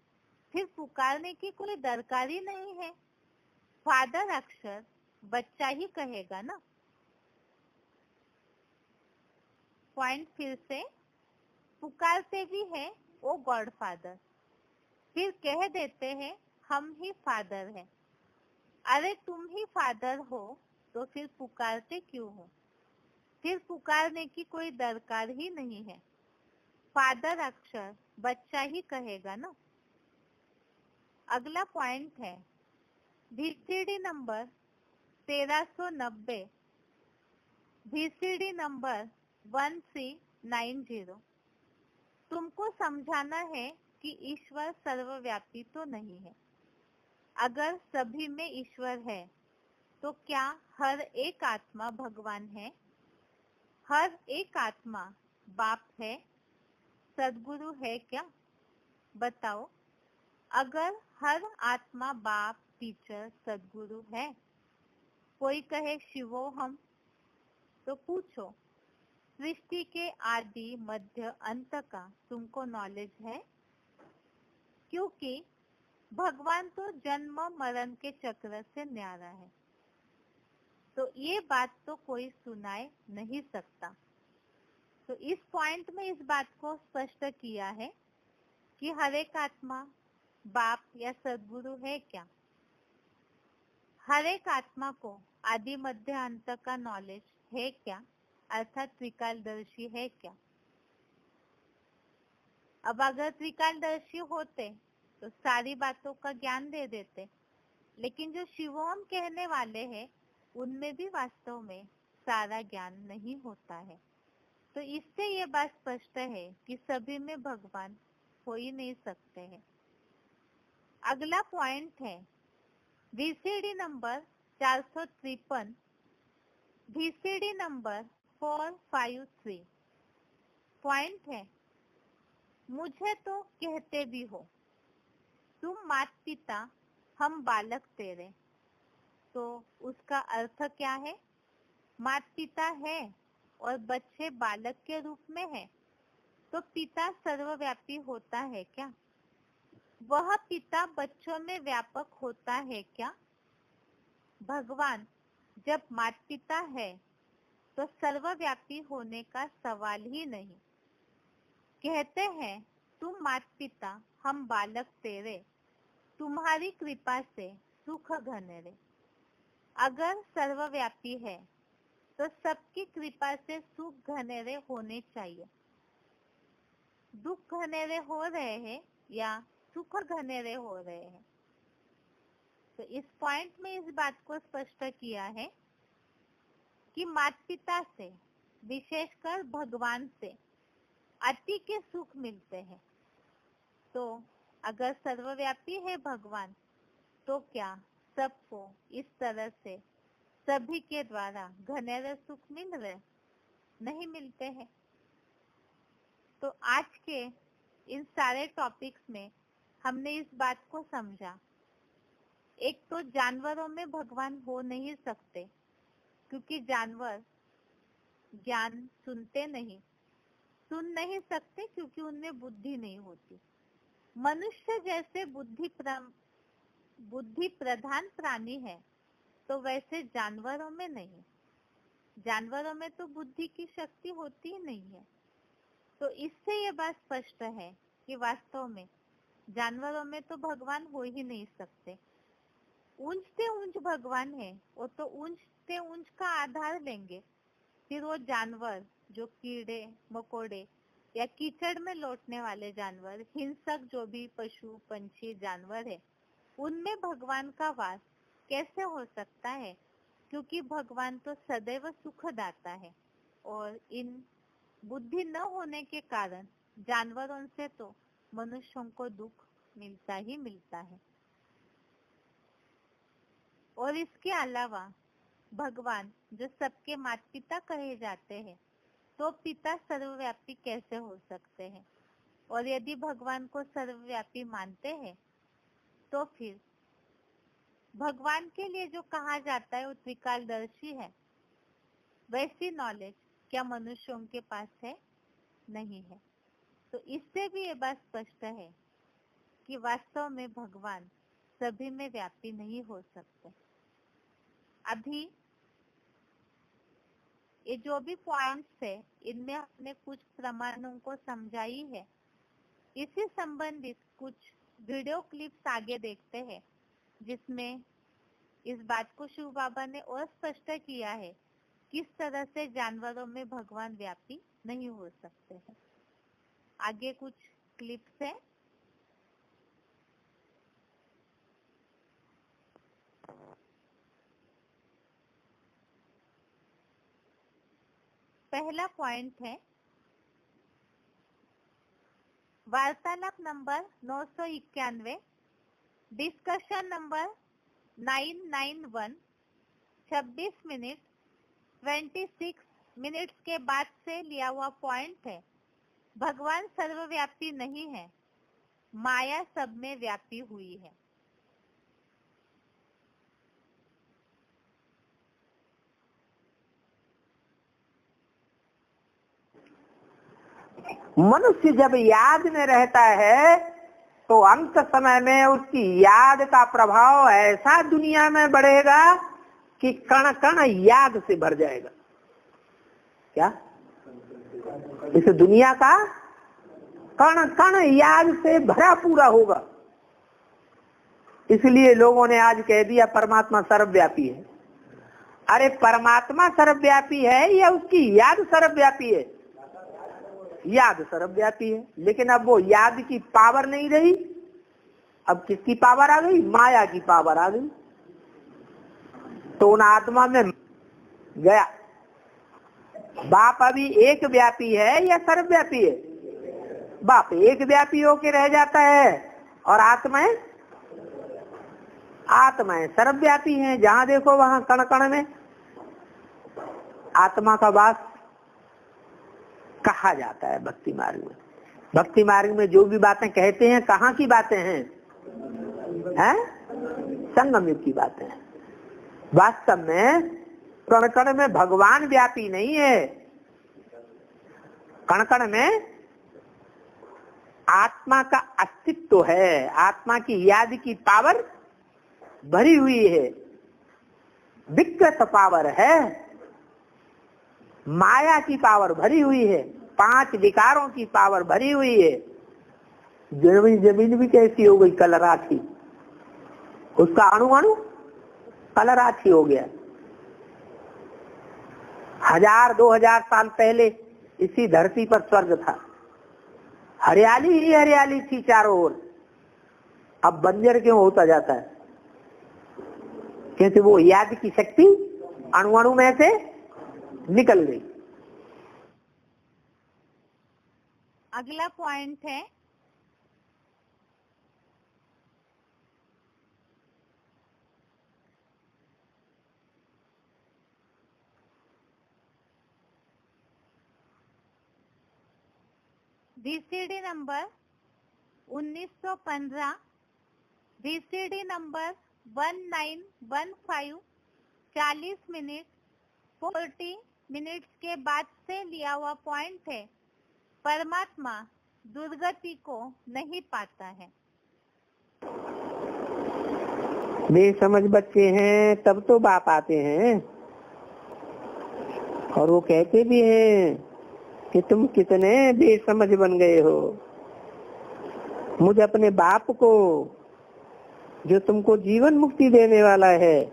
फिर पुकारने की कोई दरकार ही नहीं है। फादर अक्षर बच्चा ही कहेगा ना। पॉइंट फिर से, पुकारते भी है ओ गॉड फादर, फिर कह देते हैं हम ही फादर हैं। अरे तुम ही फादर हो तो फिर पुकारते क्यों हो? फिर पुकारने की कोई दरकार ही नहीं है। फादर अक्षर बच्चा ही कहेगा ना। अगला पॉइंट है बीसीडी नंबर 1390, VCD नंबर 1390। तुमको समझाना है कि ईश्वर सर्वव्यापी तो नहीं है। अगर सभी में ईश्वर है तो क्या हर एक आत्मा भगवान है? हर एक आत्मा बाप है, सद्गुरु है क्या? बताओ। अगर हर आत्मा बाप, टीचर, सद्गुरु है, कोई कहे शिवो हम, तो पूछो सृष्टि के आदि मध्य अंत का तुमको नॉलेज है? क्योंकि भगवान तो जन्म मरण के चक्र से न्यारा है, तो ये बात तो कोई सुनाए नहीं सकता। तो इस पॉइंट में इस बात को स्पष्ट किया है कि हर एक आत्मा बाप या सद्गुरु है क्या? हर एक आत्मा को आदि मध्य अंत का नॉलेज है क्या, अर्थात त्रिकालदर्शी है क्या? अब अगर त्रिकालदर्शी होते तो सारी बातों का ज्ञान दे देते, लेकिन जो शिवोम कहने वाले हैं उनमें भी वास्तव में सारा ज्ञान नहीं होता है। तो इससे ये बात स्पष्ट है कि सभी में भगवान हो ही नहीं सकते हैं। अगला पॉइंट है VCD number 453, VCD number 453। Point है, मुझे तो कहते भी हो तुम माता पिता, हम बालक तेरे। तो उसका अर्थ क्या है? माता पिता है और बच्चे बालक के रूप में है, तो पिता सर्वव्यापी होता है क्या? वह पिता बच्चों में व्यापक होता है क्या? भगवान जब माता पिता है तो सर्वव्यापी होने का सवाल ही नहीं। कहते हैं तुम माता पिता, हम बालक तेरे, तुम्हारी कृपा से सुख घनेरे। अगर सर्वव्यापी है तो सबकी कृपा से सुख घनेरे होने चाहिए। दुख घनेरे हो रहे हैं या सुख घनेरे हो रहे हैं? तो इस पॉइंट में इस बात को स्पष्ट किया है कि माता पिता से, विशेषकर भगवान से अति के सुख मिलते हैं। तो अगर सर्वव्यापी है भगवान, तो क्या सबको इस तरह से सभी के द्वारा घनेरे सुख मिल रहे? नहीं मिलते हैं। तो आज के इन सारे टॉपिक्स में हमने इस बात को समझा। एक तो जानवरों में भगवान हो नहीं सकते, क्योंकि जानवर ज्ञान सुनते नहीं, सुन नहीं सकते क्योंकि उनमें बुद्धि नहीं होती। मनुष्य जैसे बुद्धि प्रधान प्राणी है, तो वैसे जानवरों में नहीं। जानवरों में तो बुद्धि की शक्ति होती ही नहीं है। तो इससे ये बात स्पष्ट है कि वास्तव में जानवरों में तो भगवान हो ही नहीं सकते। ऊंचते ऊंच भगवान है, वो तो ऊंचते ऊंच का आधार लेंगे, फिर वो जानवर जो कीड़े मकोड़े या कीचड़ में लौटने वाले जानवर, हिंसक जो भी पशु पंछी जानवर है, उनमें भगवान का वास कैसे हो सकता है? क्योंकि भगवान तो सदैव सुखदाता है और इन बुद्धि न होने के कारण जानवरों से तो मनुष्यों को दुख मिलता ही मिलता है। और इसके अलावा भगवान जो सबके माता पिता कहे जाते हैं, तो पिता सर्वव्यापी कैसे हो सकते हैं? और यदि भगवान को सर्वव्यापी मानते हैं तो फिर भगवान के लिए जो कहा जाता है वो त्रिकालदर्शी है, वैसी नॉलेज क्या मनुष्यों के पास है? नहीं है। तो इससे भी ये बात स्पष्ट है कि वास्तव में भगवान सभी में व्यापी नहीं हो सकते। अभी ये जो भी पॉइंट्स है, इनमें हमने कुछ प्रमाणों को समझाई है। इसी संबंधित कुछ वीडियो क्लिप्स आगे देखते हैं, जिसमें इस बात को शिव बाबा ने और स्पष्ट किया है किस तरह से जानवरों में भगवान व्यापी नहीं हो सकते हैं। आगे कुछ क्लिप्स है। पहला पॉइंट है वार्तालाप number 991, discussion number 991, 26 minute 26 minutes के बाद से लिया हुआ पॉइंट है। भगवान सर्वव्यापी नहीं है, माया सब में व्यापी हुई है। मनुष्य जब याद में रहता है तो अंत समय में उसकी याद का प्रभाव ऐसा दुनिया में बढ़ेगा कि कण कण याद से भर जाएगा। क्या इस दुनिया का कण कण याद से भरा पूरा होगा। इसलिए लोगों ने आज कह दिया परमात्मा सर्वव्यापी है। अरे परमात्मा सर्वव्यापी है या उसकी याद सर्वव्यापी है? याद सर्वव्यापी है, लेकिन अब वो याद की पावर नहीं रही। अब किसकी पावर आ गई? माया की पावर आ गई। तो उन आत्मा में गया। बाप अभी एक व्यापी है या सर्वव्यापी है? बाप एक व्यापी होके रह जाता है और आत्माएं सर्वव्यापी हैं। जहां देखो वहां कण कण में आत्मा का वास कहा जाता है। भक्ति मार्ग में, भक्ति मार्ग में जो भी बातें कहते हैं कहाँ की बातें हैं? संगम युग की बातें हैं। वास्तव में कण कण में भगवान व्यापी नहीं है। कण कण में आत्मा का अस्तित्व है, आत्मा की याद की पावर भरी हुई है, विकृत पावर है, माया की पावर भरी हुई है, 5 विकारों की पावर भरी हुई है। जमीन भी कैसी हो गई? कलराठी। उसका अणु अणु कलराठी हो गया। 1000-2000 साल पहले इसी धरती पर स्वर्ग था, हरियाली ही हरियाली थी चारों ओर। अब बंजर क्यों होता जाता है? क्योंकि वो याद की शक्ति अणु अणु में से निकल गई। अगला पॉइंट है VCD number 1915, VCD number 1915, 40 minute 40 minutes के बाद से लिया हुआ पॉइंट है। परमात्मा दुर्गति को नहीं पाता है। बेसमझ बच्चे हैं तब तो बाप आते हैं और वो कहते भी हैं कि तुम कितने बेसमझ बन गए हो। मुझे अपने बाप को, जो तुमको जीवन मुक्ति देने वाला है,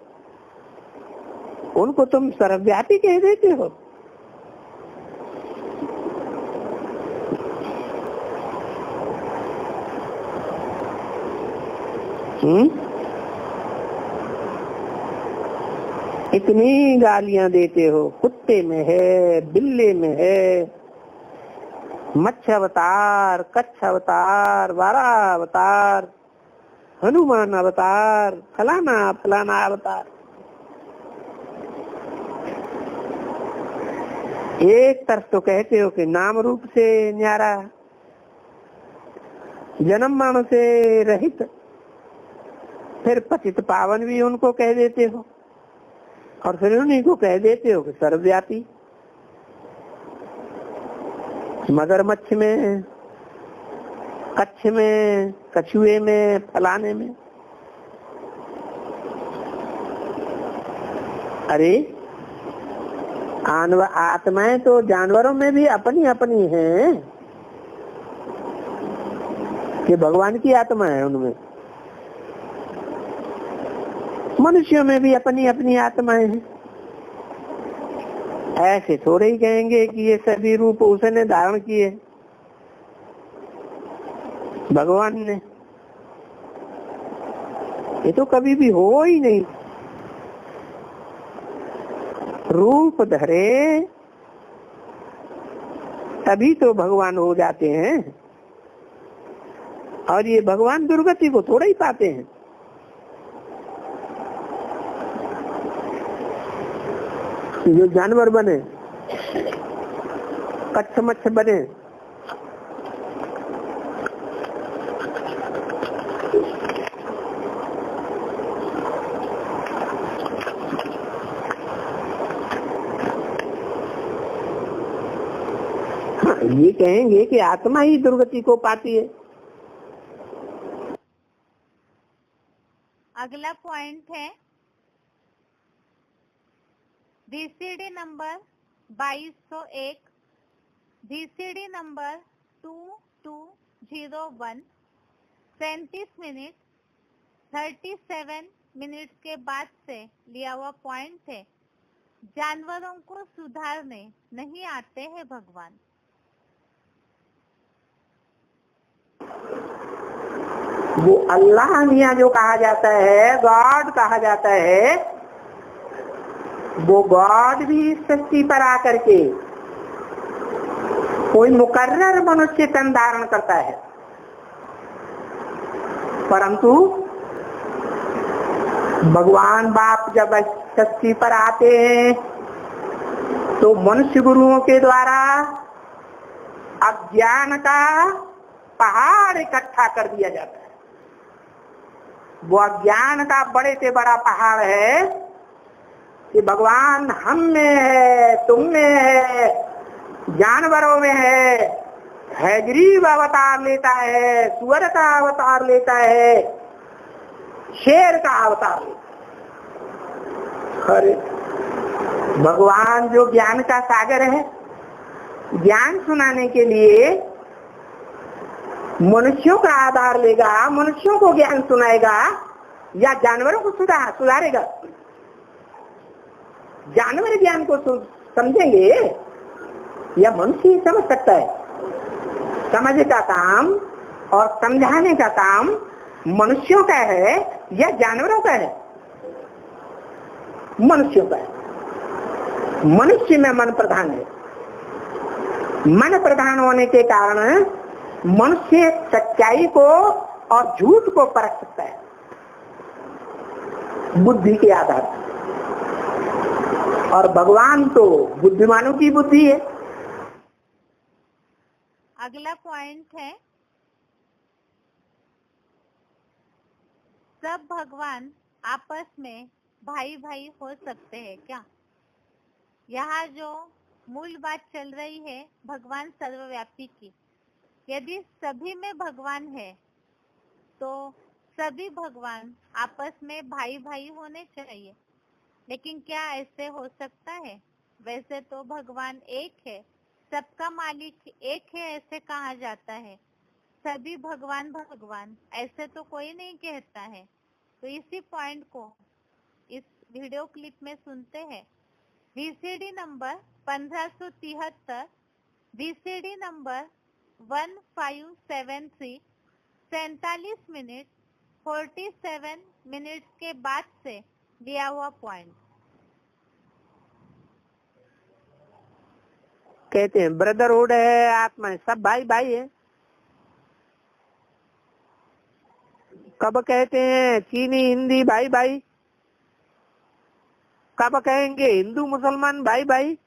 उनको तुम सर्वव्यापी कह देते हो। इतनी गालियां देते हो। कुत्ते में है, बिल्ले में है, मत्स्य अवतार, कच्छ अवतार, वारा अवतार, हनुमान अवतार, फलाना फलाना अवतार। एक तरफ तो कहते हो कि नाम रूप से न्यारा, जन्म मरण से रहित, फिर पतित पावन भी उनको कह देते हो और फिर उन्हीं को कह देते हो कि सर्वव्यापी। मगरमच्छ में, कच्छ में, कछुए में, फलाने में। अरे आत्माएं तो जानवरों में भी अपनी अपनी हैं कि भगवान की आत्मा है उनमें। मनुष्यों में भी अपनी अपनी आत्माएं हैं। ऐसे थोड़े ही कहेंगे कि ये सभी रूप उसने धारण किए, भगवान ने। ये तो कभी भी हो ही नहीं। रूप धरे तभी तो भगवान हो जाते हैं। और ये भगवान दुर्गति को थोड़ा ही पाते हैं। जो जानवर बने, कच्छ मच्छ बने, ये कहेंगे कि आत्मा ही दुर्गति को पाती है। अगला पॉइंट है VCD number 2201, VCD number 2201, 37 minute 37 minute के बाद से लिया हुआ पॉइंट है। जानवरों को सुधारने नहीं आते हैं भगवान। वो अल्लाह मियाँ जो कहा जाता है, गॉड कहा जाता है, वो गॉड भी इस सृष्टि पर आकर के कोई मुकर्रर मनुष्य तन धारण करता है, परंतु भगवान बाप जब इस सृष्टि पर आते हैं तो मनुष्य गुरुओं के द्वारा अज्ञान का पहाड़ इकट्ठा कर दिया जाता है। वो अज्ञान का बड़े से बड़ा पहाड़ है कि भगवान हम में है, तुम में है, जानवरों में है गरीब अवतार लेता है, सुअर का अवतार लेता है, शेर का अवतार लेता है। अरे भगवान जो ज्ञान का सागर है, ज्ञान सुनाने के लिए मनुष्यों का आधार लेगा, मनुष्यों को ज्ञान सुनाएगा या जानवरों को सुधारेगा? जानवर ज्ञान को समझेंगे या मनुष्य ही समझ सकता है? समझ का काम और समझाने का काम मनुष्यों का है या जानवरों का है? मनुष्यों का है। मनुष्य में मन प्रधान है। मन प्रधान होने के कारण मनुष्य सच्चाई को और झूठ को परख सकता है बुद्धि के आधार पर, और भगवान तो बुद्धिमानों की बुद्धि है। अगला पॉइंट है सब भगवान आपस में भाई भाई हो सकते हैं क्या? यहाँ जो मूल बात चल रही है भगवान सर्वव्यापी की। यदि सभी में भगवान है तो सभी भगवान आपस में भाई भाई होने चाहिए, लेकिन क्या ऐसे हो सकता है? वैसे तो भगवान एक है, सबका मालिक एक है ऐसे कहा जाता है। सभी भगवान भगवान ऐसे तो कोई नहीं कहता है। तो इसी पॉइंट को इस वीडियो क्लिप में सुनते हैं। VCD number 1573, VCD number 1573, 47 minute 47 minute के बाद से दिया हुआ पॉइंट। कहते हैं ब्रदरहुड है, आत्मा है, सब भाई भाई है। कब कहते हैं चीनी हिंदी भाई भाई? कब कहेंगे हिंदू मुसलमान भाई भाई?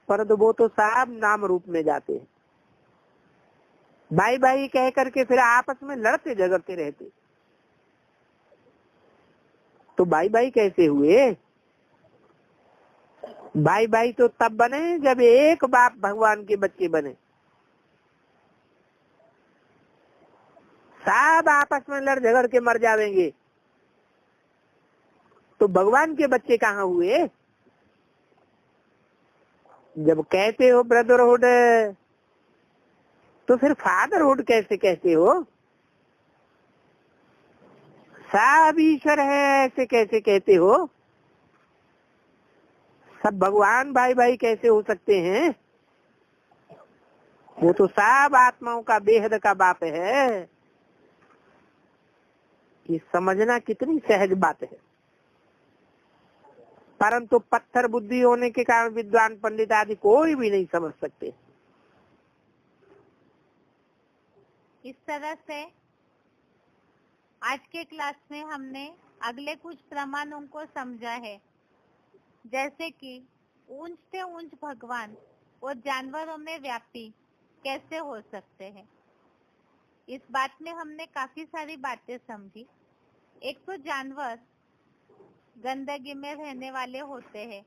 पर तो वो तो सब नाम रूप में जाते हैं। भाई भाई कह करके फिर आपस में लड़ते झगड़ते रहते। तो भाई भाई कैसे हुए? भाई भाई तो तब बने जब एक बाप भगवान के बच्चे बने। सब आपस में लड़ झगड़ के मर जाएंगे तो भगवान के बच्चे कहाँ हुए? जब कहते हो ब्रदरहुड तो फिर फादरहुड कैसे कहते हो? सब ईश्वर है ऐसे कैसे कहते हो? सब भगवान भाई भाई कैसे हो सकते हैं? वो तो सब आत्माओं का बेहद का बाप है। ये समझना कितनी सहज बात है। परंतु पत्थर बुद्धि होने के कारण विद्वान पंडित आदि कोई भी नहीं समझ सकते। इस तरह से आज के क्लास में हमने अगले कुछ प्रमाणों को समझा है, जैसे कि ऊंच से ऊंच भगवान और जानवरों में व्यापी कैसे हो सकते हैं। इस बात में हमने काफी सारी बातें समझी। एक तो जानवर गंदगी में रहने वाले होते हैं,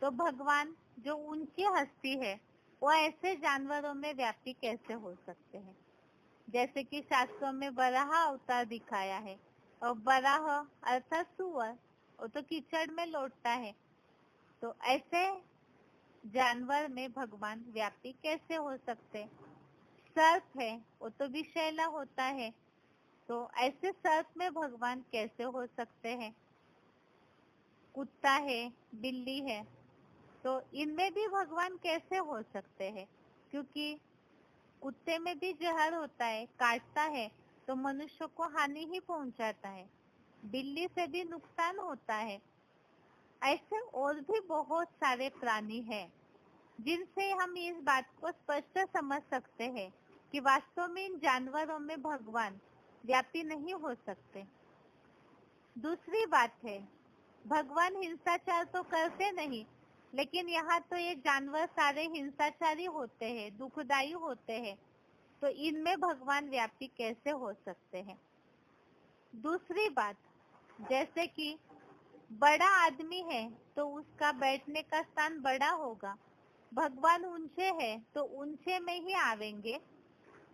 तो भगवान जो ऊंची हस्ती है वो ऐसे जानवरों में व्यापी कैसे हो सकते हैं। जैसे कि शास्त्रों में वराह अवतार दिखाया है, और वराह अर्थात सुअर, वो तो कीचड़ में लौटता है, तो ऐसे जानवर में भगवान व्यापी कैसे हो सकते। सर्प है, वो तो विषैला होता है, तो ऐसे सर्प में भगवान कैसे हो सकते हैं। कुत्ता है, बिल्ली है, तो इनमें भी भगवान कैसे हो सकते हैं, क्योंकि कुत्ते में भी जहर होता है, काटता है तो मनुष्य को हानि ही पहुंचाता है, बिल्ली से भी नुकसान होता है। ऐसे और भी बहुत सारे प्राणी हैं जिनसे हम इस बात को स्पष्ट समझ सकते हैं कि वास्तव में इन जानवरों में भगवान व्यापी नहीं हो सकते। दूसरी बात है, भगवान हिंसाचार तो करते नहीं, लेकिन यहाँ तो ये जानवर सारे हिंसाचारी होते हैं, दुखदायी होते हैं, तो इनमें भगवान व्यापी कैसे हो सकते हैं। दूसरी बात, जैसे कि बड़ा आदमी है तो उसका बैठने का स्थान बड़ा होगा, भगवान ऊंचे है तो ऊंचे में ही आवेंगे।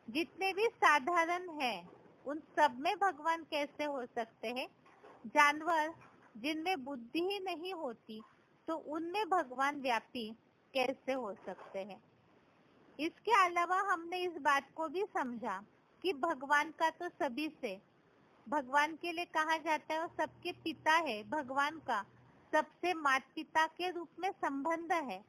जितने भी साधारण हैं उन सब में भगवान कैसे हो सकते हैं। जानवर जिनमें बुद्धि ही नहीं होती तो उनमें भगवान व्यापी कैसे हो सकते हैं। इसके अलावा हमने इस बात को भी समझा कि भगवान का तो सभी से, भगवान के लिए कहा जाता है वो सबके पिता है, भगवान का सबसे माता पिता के रूप में संबंध है।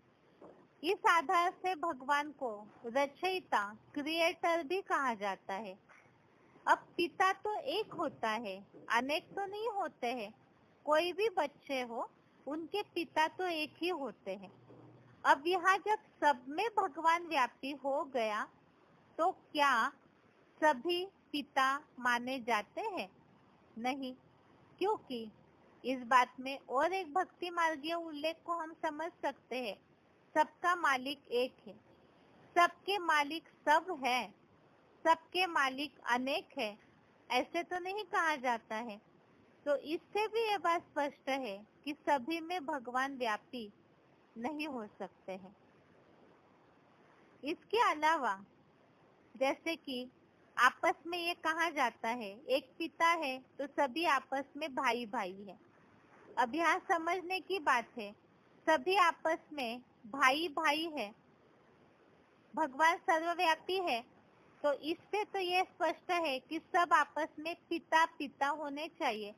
इस आधार से भगवान को रचयिता, क्रिएटर भी कहा जाता है। अब पिता तो एक होता है, अनेक तो नहीं होते हैं। कोई भी बच्चे हो उनके पिता तो एक ही होते हैं। अब यहाँ जब सब में भगवान व्यापी हो गया तो क्या सभी पिता माने जाते हैं? नहीं, क्योंकि इस बात में और एक भक्ति मार्गीय उल्लेख को हम समझ सकते हैं। सबका मालिक एक है, सबके मालिक सब है, सबके मालिक अनेक है, ऐसे तो नहीं कहा जाता है। तो इससे भी ये बात स्पष्ट है कि सभी में भगवान व्यापी नहीं हो सकते हैं। इसके अलावा जैसे कि आपस में ये कहा जाता है एक पिता है तो सभी आपस में भाई भाई है। अब यहाँ समझने की बात है, सभी आपस में भाई भाई है, भगवान सर्वव्यापी है, तो इससे तो ये स्पष्ट है कि सब आपस में पिता पिता होने चाहिए,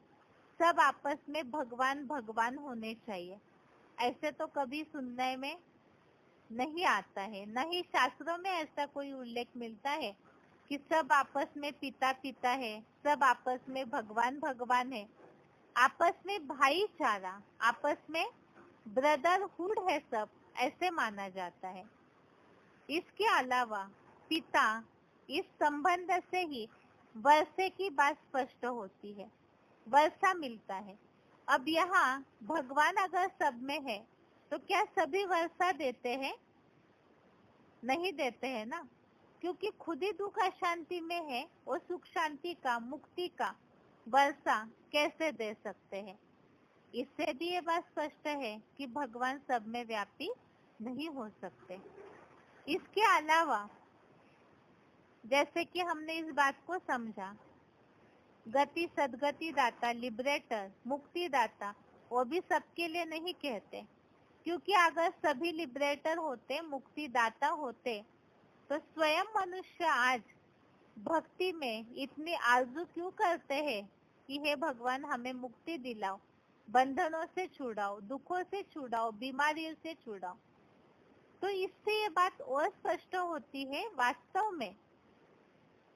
सब आपस में भगवान भगवान होने चाहिए। ऐसे तो कभी सुनने में नहीं आता है, न ही शास्त्रों में ऐसा कोई उल्लेख मिलता है कि सब आपस में पिता पिता है, सब आपस में भगवान भगवान है, आपस में भाईचारा, आपस में ब्रदरहुड है, सब ऐसे माना जाता है। इसके अलावा पिता, इस संबंध से ही वर्षे की बात स्पष्ट होती है, वर्षा मिलता है। अब यहाँ भगवान अगर सब में है तो क्या सभी वर्षा देते हैं? नहीं देते हैं ना, क्योंकि खुद ही दुख अशांति में है और सुख शांति का, मुक्ति का वर्षा कैसे दे सकते हैं। इससे भी ये बात स्पष्ट है कि भगवान सब में व्यापी नहीं हो सकते। इसके अलावा जैसे कि हमने इस बात को समझा, गति सदगति दाता, लिबरेटर, मुक्ति दाता, वो भी सबके लिए नहीं कहते, क्योंकि अगर सभी लिबरेटर होते, मुक्ति दाता होते, तो स्वयं मनुष्य आज भक्ति में इतनी आरजू क्यों करते हैं कि हे भगवान हमें मुक्ति दिलाओ, बंधनों से छुड़ाओ, दुखों से छुड़ाओ, बीमारियों से छुड़ाओ। तो इससे ये बात और स्पष्ट होती है, वास्तव में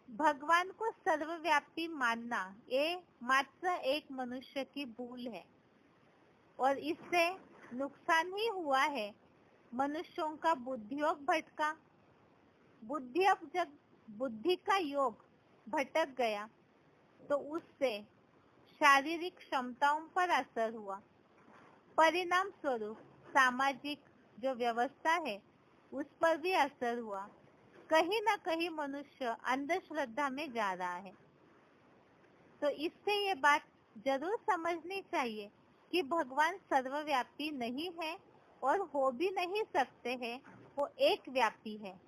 भगवान को सर्वव्यापी मानना ये मात्र एक मनुष्य की भूल है। और इससे नुकसान ही हुआ है। मनुष्यों का बुद्धियोग भटका। जब बुद्धि का योग भटक गया तो उससे शारीरिक क्षमताओं पर असर हुआ। परिणाम स्वरूप सामाजिक जो व्यवस्था है उस पर भी असर हुआ। कहीं ना कहीं मनुष्य अंधश्रद्धा में जा रहा है। तो इससे ये बात जरूर समझनी चाहिए कि भगवान सर्वव्यापी नहीं है और हो भी नहीं सकते हैं। वो एक व्यापी है।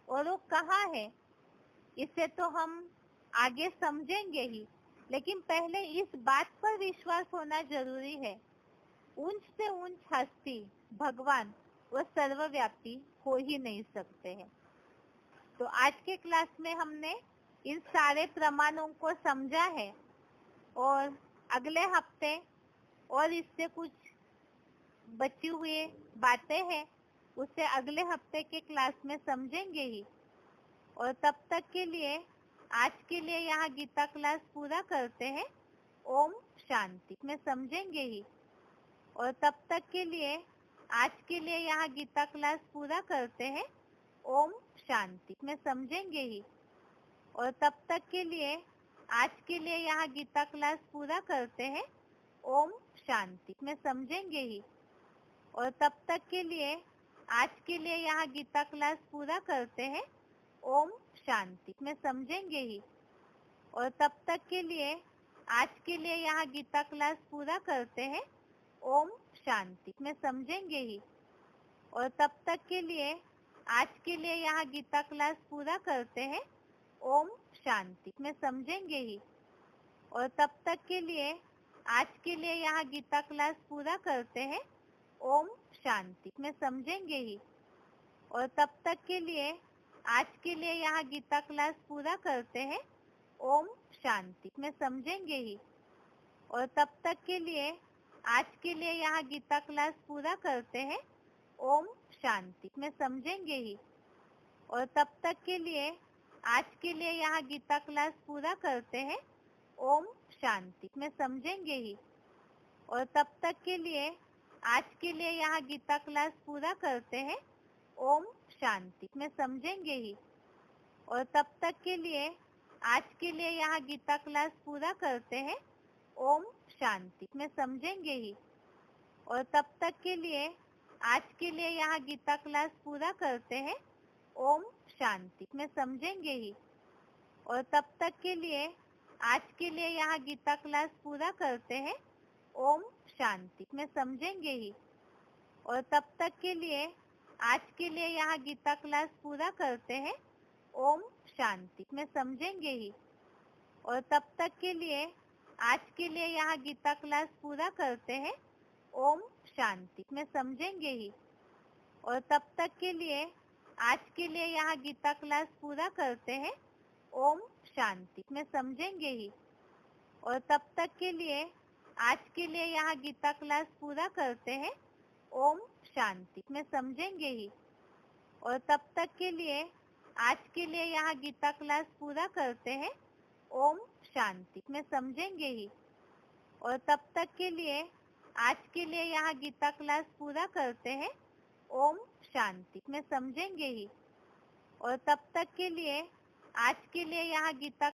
और वो कहाँ है इसे तो हम आगे समझेंगे ही, लेकिन पहले इस बात पर विश्वास होना जरूरी है। ऊंच से ऊंच हस्ती भगवान वो सर्वव्यापी हो ही नहीं सकते हैं। तो आज के क्लास में हमने इन सारे प्रमाणों को समझा है और अगले हफ्ते और इससे कुछ बची हुई बातें हैं उसे अगले हफ्ते के क्लास में समझेंगे ही। और तब तक के लिए आज के लिए यहाँ गीता क्लास पूरा करते हैं। ओम शांति में समझेंगे ही। और तब तक के लिए आज के लिए यहाँ गीता क्लास पूरा करते हैं। ओम शांति में समझेंगे ही। और तब तक के लिए आज के लिए यहाँ गीता क्लास पूरा करते हैं। ओम शांति में समझेंगे ही। और तब तक के लिए आज के लिए यहाँ गीता क्लास पूरा करते हैं। ओम शांति में समझेंगे ही। और तब तक के लिए आज के लिए यहाँ गीता क्लास पूरा करते हैं। ओम शांति में समझेंगे ही। और तब तक के लिए आज के लिए यहाँ गीता क्लास पूरा करते हैं। ओम शांति में समझेंगे ही। और तब तक के लिए आज के लिए यहाँ गीता क्लास पूरा करते हैं। ओम शांति में समझेंगे ही। और तब तक के लिए आज के लिए यहाँ गीता क्लास पूरा करते हैं। ओम शांति में समझेंगे ही। और तब तक के लिए आज के लिए यहाँ गीता क्लास पूरा करते हैं। ओम शांति में समझेंगे ही। और तब तक के लिए आज के लिए यहाँ गीता क्लास पूरा करते हैं। ओम शांति में समझेंगे ही। और तब तक के लिए आज के लिए यहाँ गीता क्लास पूरा करते हैं। ओम शांति में समझेंगे ही। और तब तक के लिए आज के लिए यहाँ गीता क्लास पूरा करते हैं। ओम शांति में समझेंगे ही। और तब तक के लिए आज के लिए यहाँ गीता क्लास पूरा करते हैं। ओम शांति में समझेंगे ही। और तब तक के लिए आज के लिए यहाँ गीता क्लास पूरा करते हैं। ओम शांति में समझेंगे ही। और तब तक के लिए आज के लिए यहाँ गीता क्लास पूरा करते हैं। ओम शांति में समझेंगे ही। और तब तक के लिए आज के लिए यहाँ गीता क्लास पूरा करते हैं। ओम शांति में समझेंगे ही। और तब तक के लिए आज के लिए यहाँ गीता क्लास पूरा करते हैं। ओम शांति में समझेंगे ही। और तब तक के लिए आज के लिए यहाँ गीता क्लास पूरा करते हैं। ओम शांति में समझेंगे ही। और तब तक के लिए आज के लिए यहाँ गीता क्लास पूरा करते हैं। ओम शांति में समझेंगे ही। और तब तक के लिए आज के लिए यहाँ गीता क्लास पूरा करते हैं। ओम शांति में समझेंगे ही। और तब तक के लिए आज के लिए यहाँ गीता